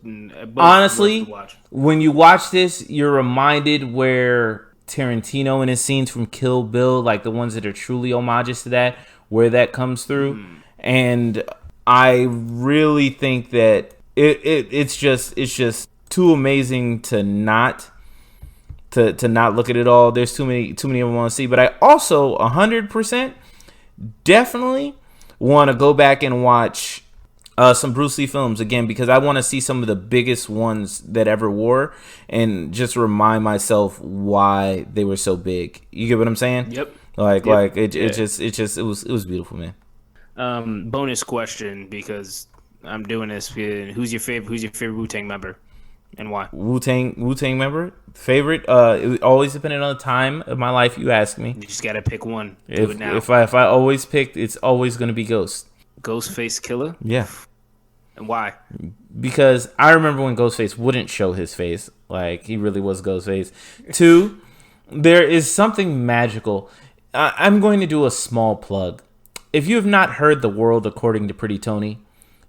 honestly, when you watch this, you're reminded where Tarantino and his scenes from Kill Bill, like the ones that are truly homages to that, where that comes through, and I really think that it's just too amazing to not look at it all. There's too many of them I want to see. But I also 100% definitely want to go back and watch some Bruce Lee films again, because I want to see some of the biggest ones that ever were and just remind myself why they were so big. You get what I'm saying? Yep. It was beautiful, man. Bonus question, because I'm doing this. Who's your favorite Wu-Tang member, and why? Wu-Tang member favorite? It always depended on the time of my life. You ask me. You just gotta pick one. Do it now. If I always picked, it's always gonna be Ghost. Ghostface Killer. Yeah. And why? Because I remember when Ghostface wouldn't show his face, like he really was Ghostface. 2, there is something magical. I'm going to do a small plug. If you have not heard The World According to Pretty Tony,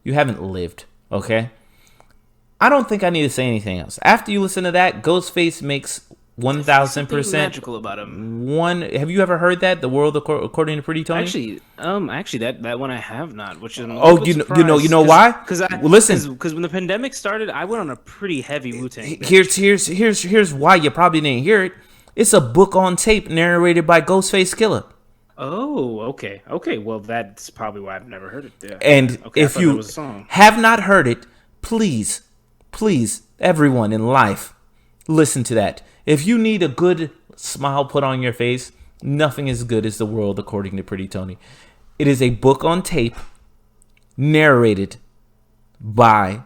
you haven't lived, okay? I don't think I need to say anything else. After you listen to that, Ghostface makes 1,000% magical about him. Have you ever heard that? The World According to Pretty Tony? Actually, that one I have not. Which is you know why? Because when the pandemic started, I went on a pretty heavy Wu-Tang. Here's why you probably didn't hear it. It's a book on tape narrated by Ghostface Killer. Oh, okay. Well, that's probably why I've never heard it. Yeah. And if you have not heard it, please, everyone in life, listen to that. If you need a good smile put on your face, nothing as good as The World According to Pretty Tony. It is a book on tape narrated by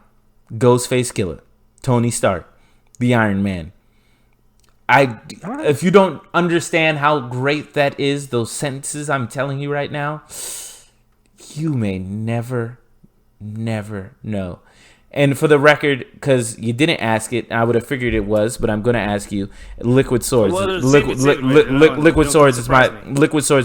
Ghostface Killer, Tony Stark, the Iron Man. If you don't understand how great that is, those sentences I'm telling you right now, you may never know. And for the record, because you didn't ask it, I would have figured it was, but I'm going to ask you. Liquid Swords. Liquid Swords is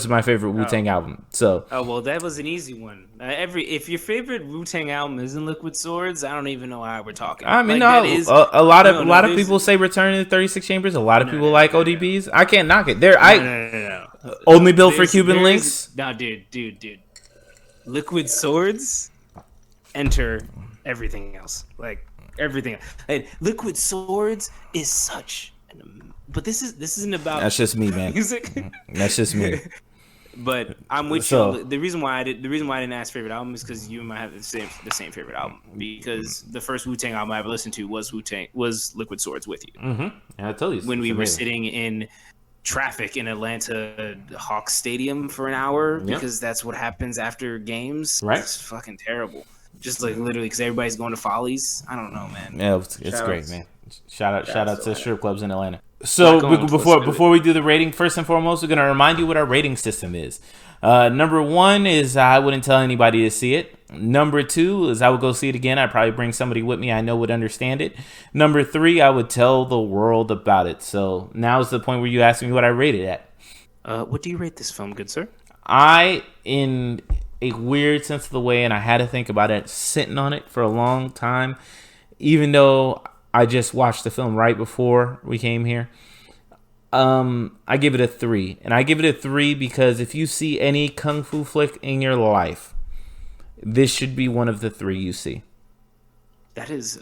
my favorite Wu-Tang album. So. Oh well, that was an easy one. If your favorite Wu-Tang album isn't Liquid Swords, I don't even know why we're talking. I mean, a lot of people say Return to the 36 Chambers. A lot of people like ODBs. I can't knock it. No. Only built for Cuban links. No, dude. Liquid Swords. Enter everything else, like everything. And Liquid Swords is such but this isn't about that's just me, man. Music. That's just me. But I'm with you. The reason why I didn't ask favorite album is because you and I have the same favorite album, because the first Wu-Tang album I ever listened to was Liquid Swords with you. Mm-hmm. And I told you when we were sitting in traffic in Atlanta Hawks Stadium for an hour, because that's what happens after games. Right. It's fucking terrible. Just like literally because everybody's going to Follies. I don't know, man. Yeah, it's great, man. Shout out to strip clubs in Atlanta. So before we do the rating, first and foremost, we're gonna remind you what our rating system is. Number 1 is I wouldn't tell anybody to see it. Number 2 is I would go see it again. I'd probably bring somebody with me I know would understand it. Number 3, I would tell the world about it. So now is the point where you ask me what I rate it at. What do you rate this film, good sir? In a weird sense of the way, and I had to think about it, sitting on it for a long time, even though I just watched the film right before we came here. I give it a 3, and I give it a 3 because if you see any kung fu flick in your life, this should be one of the 3 you see. That is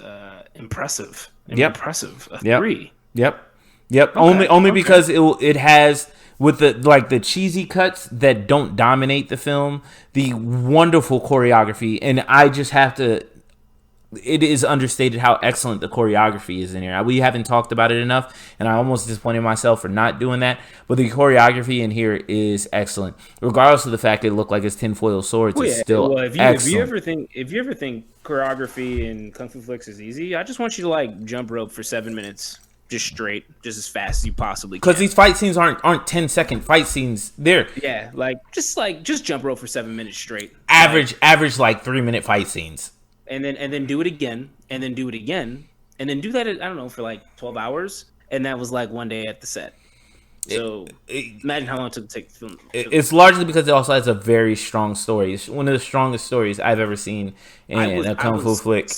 impressive. Yep. Impressive. A yep. 3. Yep. Only because it has, with the cheesy cuts that don't dominate the film, the wonderful choreography, and I just have to. It is understated how excellent the choreography is in here. We haven't talked about it enough, and I almost disappointed myself for not doing that. But the choreography in here is excellent, regardless of the fact it looked like it's tinfoil swords. It's still excellent. If you ever think choreography in kung fu flicks is easy, I just want you to jump rope for 7 minutes. Just straight, just as fast as you possibly can. Because these fight scenes aren't 10-second fight scenes. They're just jump rope for 7 minutes straight. Average 3-minute fight scenes. And then do it again, and then do it again, and then do that I don't know for 12 hours, and that was one day at the set. So imagine how long it took to take the film. It's largely because it also has a very strong story. It's one of the strongest stories I've ever seen in a kung fu flick.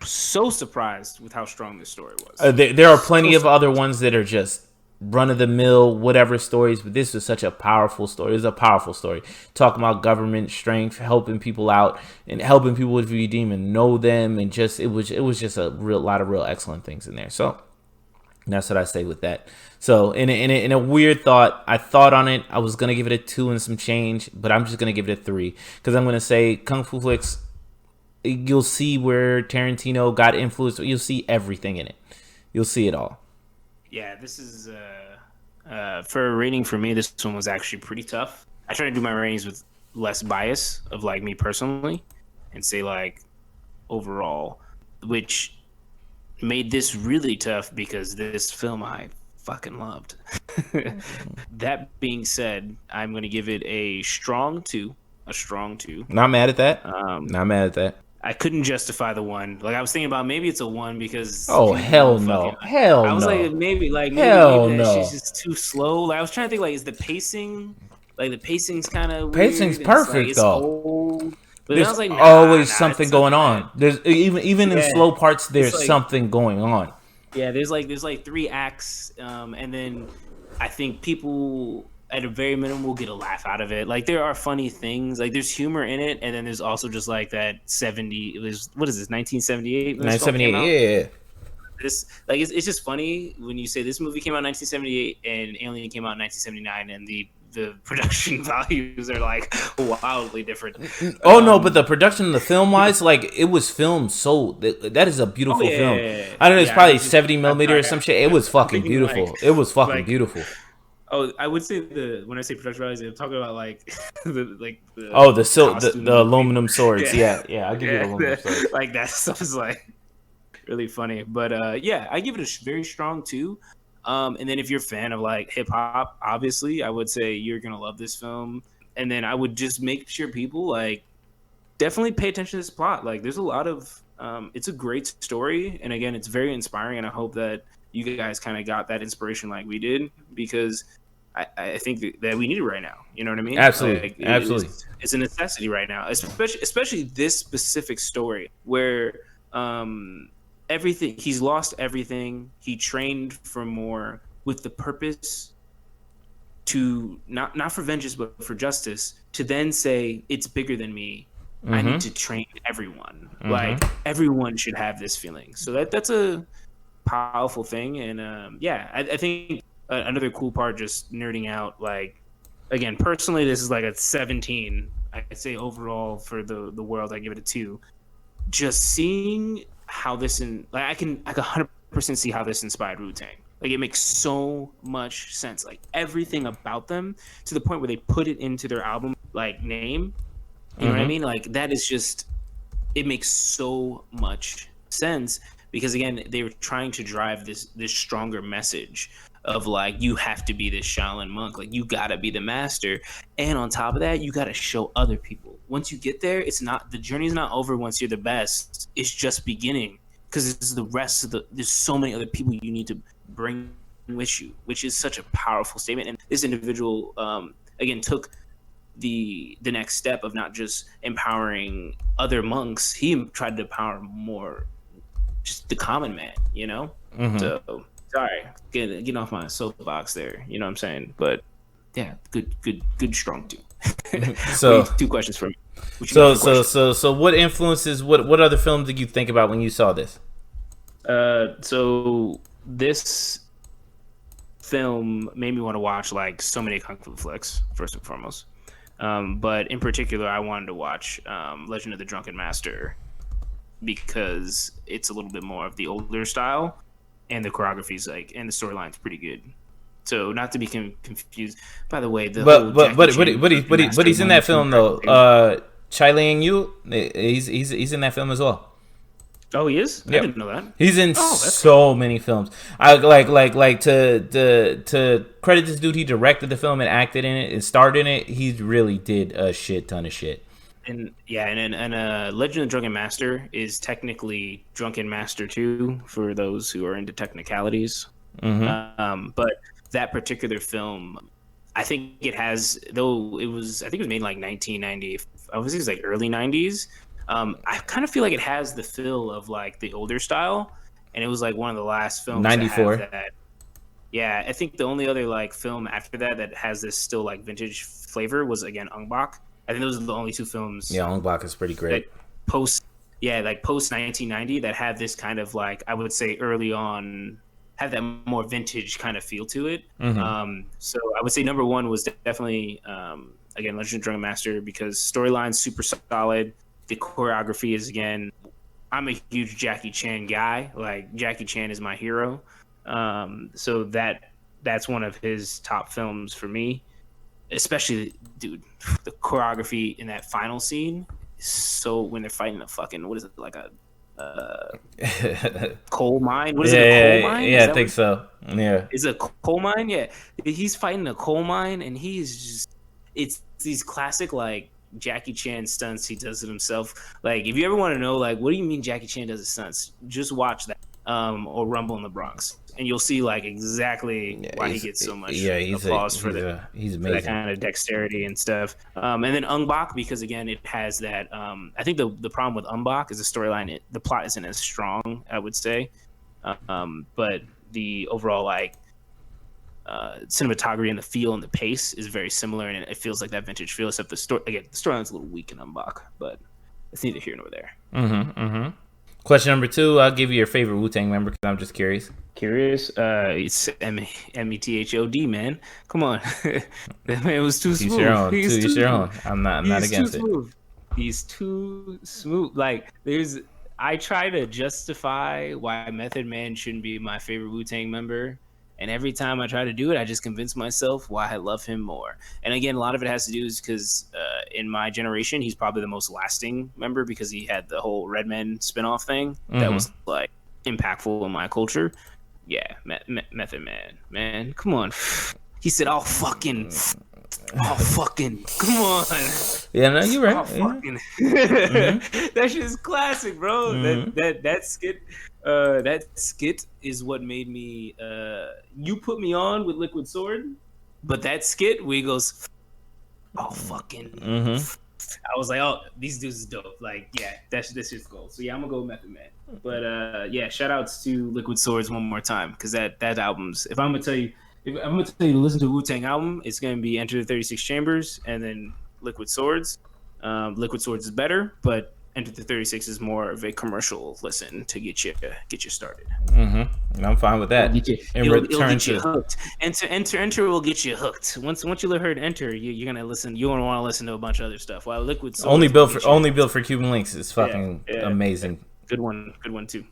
So surprised with how strong this story was. There are plenty of other ones that are just run of the mill whatever stories, but this was such a powerful story. It was a powerful story talking about government strength, helping people out, and helping people with VD and know them, and just it was just a real lot of real excellent things in there. So that's what I say with that. So in a weird thought, I thought on it. I was gonna give it a 2 and some change, but I'm just gonna give it a 3 because I'm gonna say Kung Fu flicks. You'll see where Tarantino got influenced. You'll see everything in it. You'll see it all. Yeah, this is for a rating for me. This one was actually pretty tough. I try to do my ratings with less bias of like me personally, and say like overall, which made this really tough because this film I fucking loved. That being said, I'm gonna give it a strong 2. A strong 2. Not mad at that. Not mad at that. I couldn't justify the 1. Like I was thinking about maybe it's a 1 because hell no, hell no. I was like maybe hell no. She's just too slow. Like I was trying to think like is the pacing the pacing's kind of pacing's perfect it's though. Old. But there's I was like, always something going on. There's even in slow parts there's like, something going on. Yeah, there's like 3 acts, and then I think people at a very minimum will get a laugh out of it. Like there are funny things, like there's humor in it, and then there's also just like that 70. It was what is this 1978? 1978, yeah. This like it's just funny when you say this movie came out in 1978 and Alien came out in 1979, and the production values are like wildly different. Oh no, but the production, the film wise, like it was filmed so that is a beautiful film. Yeah. I don't know, it's probably 70 millimeter or some shit. It was fucking beautiful. Like, it was fucking beautiful. Oh, I would say when I say production values, I'm talking about like the aluminum swords. Yeah, I'll give you the aluminum swords. Like that stuff is like really funny. But I give it a very strong 2. And then if you're a fan of like hip hop, obviously, I would say you're gonna love this film. And then I would just make sure people like definitely pay attention to this plot. Like there's a lot of it's a great story, and again, it's very inspiring. And I hope that you guys kind of got that inspiration like we did, because I think that we need it right now. You know what I mean? Absolutely, like, absolutely. It's a necessity right now, especially this specific story where everything, he's lost everything. He trained for more with the purpose to not for vengeance but for justice, to then say it's bigger than me. I need to train everyone. Like everyone should have this feeling. So that's a powerful thing. And I think another cool part, just nerding out, like again personally this is like a 17. I'd say overall for the world I give it a 2. Just seeing how this I can 100% see how this inspired Wu-Tang. Like it makes so much sense, like everything about them, to the point where they put it into their album like name. You know what I mean? Like that is just, it makes so much sense, because again they were trying to drive this stronger message of like, you have to be this Shaolin monk, like you gotta be the master, and on top of that you gotta show other people. Once you get there, the journey's not over once you're the best, it's just beginning, because it's the rest of there's so many other people you need to bring with you, which is such a powerful statement. And this individual again took the next step of not just empowering other monks, he tried to empower more just the common man, you know. So sorry, getting off my soapbox there, you know what I'm saying? But yeah, good strong 2. So 2 questions for me. So what influences, what other films did you think about when you saw this? So this film made me want to watch like so many kung fu flicks, first and foremost. But in particular, I wanted to watch Legend of the Drunken Master, because it's a little bit more of the older style, and the choreography's like, and the storyline's pretty good. So not to be confused. By the way, but he's in that film though. Chai Liang Yu, he's in that film as well. Oh, he is? Yep. I didn't know that. He's in so many films. I like to credit this dude. He directed the film and acted in it and starred in it. He really did a shit ton of shit. And Legend of the Drunken Master is technically Drunken Master 2 for those who are into technicalities. But that particular film, I think it has, though it was, I think it was made in like 1990. I was like early 90s. I kind of feel like it has the feel of like the older style, and it was like one of the last films 94. that Yeah, I think the only other like film after that that has this still like vintage flavor was again Ong Bak. I think those are the only two films Yeah, Ong Bak is pretty that great. post like post 1990 that had this kind of like I would say early on had that more vintage kind of feel to it. Mm-hmm. So I would say number one was definitely again Legend of Drunken Master because storyline's super solid. The choreography is again. I'm a huge Jackie Chan guy. Like Jackie Chan is my hero. So that's one of his top films for me. Especially, dude, the choreography in that final scene. So when they're fighting a fucking what is it like a coal mine? What is it? A coal mine? Yeah, I think so. Yeah. Is it a coal mine? Yeah, he's fighting a coal mine, and he's just it's these classic like Jackie Chan stunts he does it himself. Like if you ever want to know like what do you mean Jackie Chan does his stunts, just watch that or Rumble in the Bronx, and you'll see like exactly why he gets so much applause for that. He's amazing. For that kind of dexterity and stuff. And then Ong Bak because again it has that. I think the problem with Ong Bak is the storyline. The plot isn't as strong, I would say, but the overall like cinematography and the feel and the pace is very similar, and it feels like that vintage feel. Except the storyline's a little weak in Ong Bak, but it's neither here nor there. Question number 2. I'll give you your favorite Wu-Tang member because I'm just curious. It's METHOD, man. Come on, that man was too smooth. He's your own. I'm not against it. He's too smooth. Like I try to justify why Method Man shouldn't be my favorite Wu-Tang member. And every time I try to do it, I just convince myself why I love him more. And again, a lot of it has to do is because in my generation, he's probably the most lasting member because he had the whole Redman spinoff thing that was like impactful in my culture. Yeah, Method Man, come on. He said, "Oh fucking, come on." Yeah, no, you're right. Oh, fucking. That shit is classic, bro. That skit. That skit is what made me. You put me on with Liquid Sword, but that skit where he goes, "Oh fucking," I was like, "Oh, these dudes is dope." Like, yeah, this is gold. So yeah, I'm gonna go with Method Man. But yeah, shout outs to Liquid Swords one more time because that album's. If I'm gonna tell you to listen to a Wu-Tang album, it's gonna be Enter the 36 Chambers and then Liquid Swords. Liquid Swords is better, but Enter the 36 is more of a commercial listen to get you started. I'm fine with that. It'll get you hooked. Enter will get you hooked. Once you heard Enter, you're gonna listen. You're gonna want to listen to a bunch of other stuff. While Liquid Swords only built for Cuban links is fucking amazing. Good one too.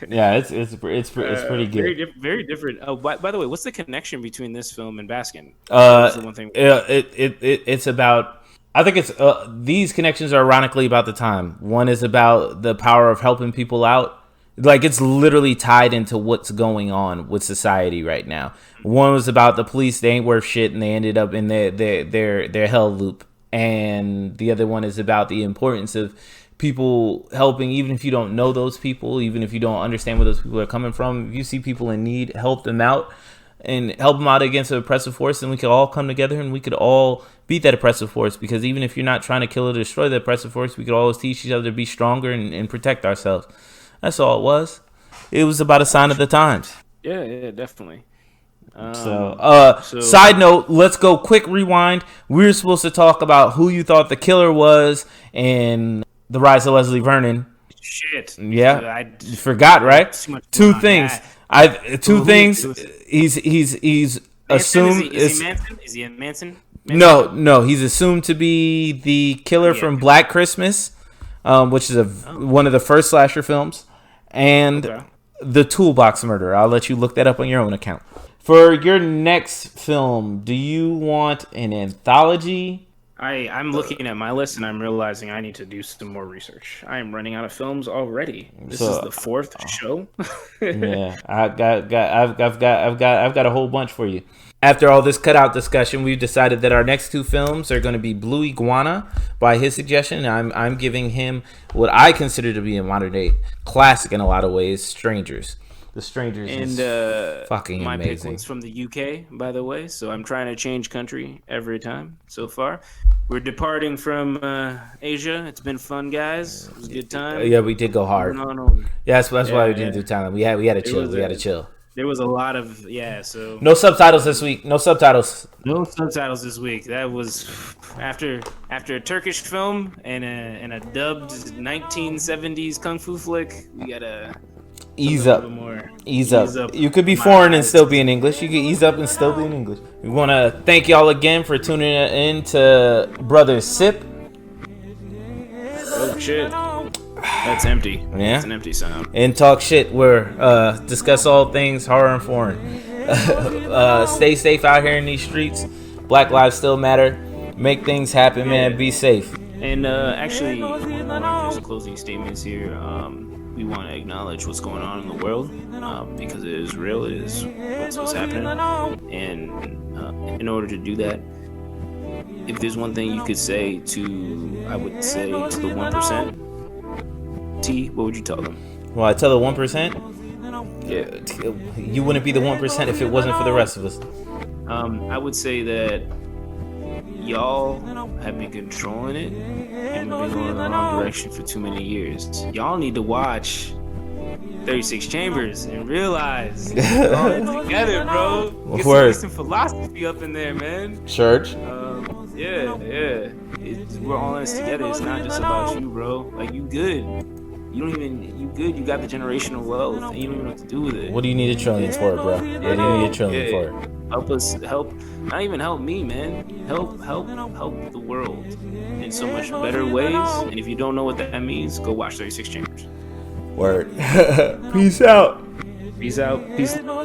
Yeah, it's pretty good. Very different. Oh, by the way, what's the connection between this film and Baskin? One thing. It's about. I think it's these connections are ironically about the time. One is about the power of helping people out. Like it's literally tied into what's going on with society right now. One was about the police; they ain't worth shit, and they ended up in their hell loop. And the other one is about the importance of people helping, even if you don't know those people, even if you don't understand where those people are coming from. If you see people in need, help them out. And help them out against an oppressive force, and we could all come together and we could all beat that oppressive force. Because even if you're not trying to kill or destroy the oppressive force, we could always teach each other to be stronger and protect ourselves. That's all it was. It was about a sign of the times. Yeah, definitely. Side note, let's go quick rewind. We were supposed to talk about who you thought the killer was in The Rise of Leslie Vernon. Shit. Yeah, I forgot, right? Two things. He's assumed. Is he Manson? Is he Manson? No. He's assumed to be the killer from Black Christmas, which is one of the first slasher films, and the Toolbox Murder. I'll let you look that up on your own account. For your next film, do you want an anthology? I'm looking at my list and I'm realizing I need to do some more research. I am running out of films already. This is the fourth show. Yeah, I've got a whole bunch for you. After all this cutout discussion, we've decided that our next two films are going to be Blue Iguana by his suggestion. I'm giving him what I consider to be a modern day classic in a lot of ways, Strangers. The Strangers is fucking my amazing. My pick was from the UK, by the way, so I'm trying to change country every time so far. We're departing from Asia. It's been fun, guys. It was a good time. Yeah, we did go hard. Yeah, that's why we didn't do Thailand. We had to chill. There was a lot of So No subtitles this week. No subtitles. no subtitles this week. That was after a Turkish film and a dubbed 1970s kung fu flick. We gotta Ease a up. little more. Ease up. You could be foreign and still be in English. You can ease up and still be in English. We want to thank y'all again for tuning in to Brothers Sip. Oh shit. That's empty. Yeah. It's an empty sound. And talk shit where discuss all things horror and foreign. Stay safe out here in these streets. Black lives still matter. Make things happen, man. Be safe. And actually, one more just closing statements here. We want to acknowledge what's going on in the world because it is real. It is what's happening. And in order to do that, if there's one thing you could say I would say to the 1%. T, what would you tell them? Well, I tell the 1%. Yeah, you wouldn't be the 1% if it wasn't for the rest of us. I would say that y'all have been controlling it and we've been going in the wrong direction for too many years. Y'all need to watch 36 Chambers and realize we're all together, bro. Get some philosophy up in there, man. Church. Yeah. We're all in this together. It's not just about you, bro. Like, you good. You good. You got the generational wealth, and you don't even know what to do with it. What do you need $1 trillion for, bro? What do you need $1 trillion for? Help. Not even help me, man. Help the world in so much better ways. And if you don't know what that means, go watch 36 Chambers. Word. Peace out. Peace out. Peace. No,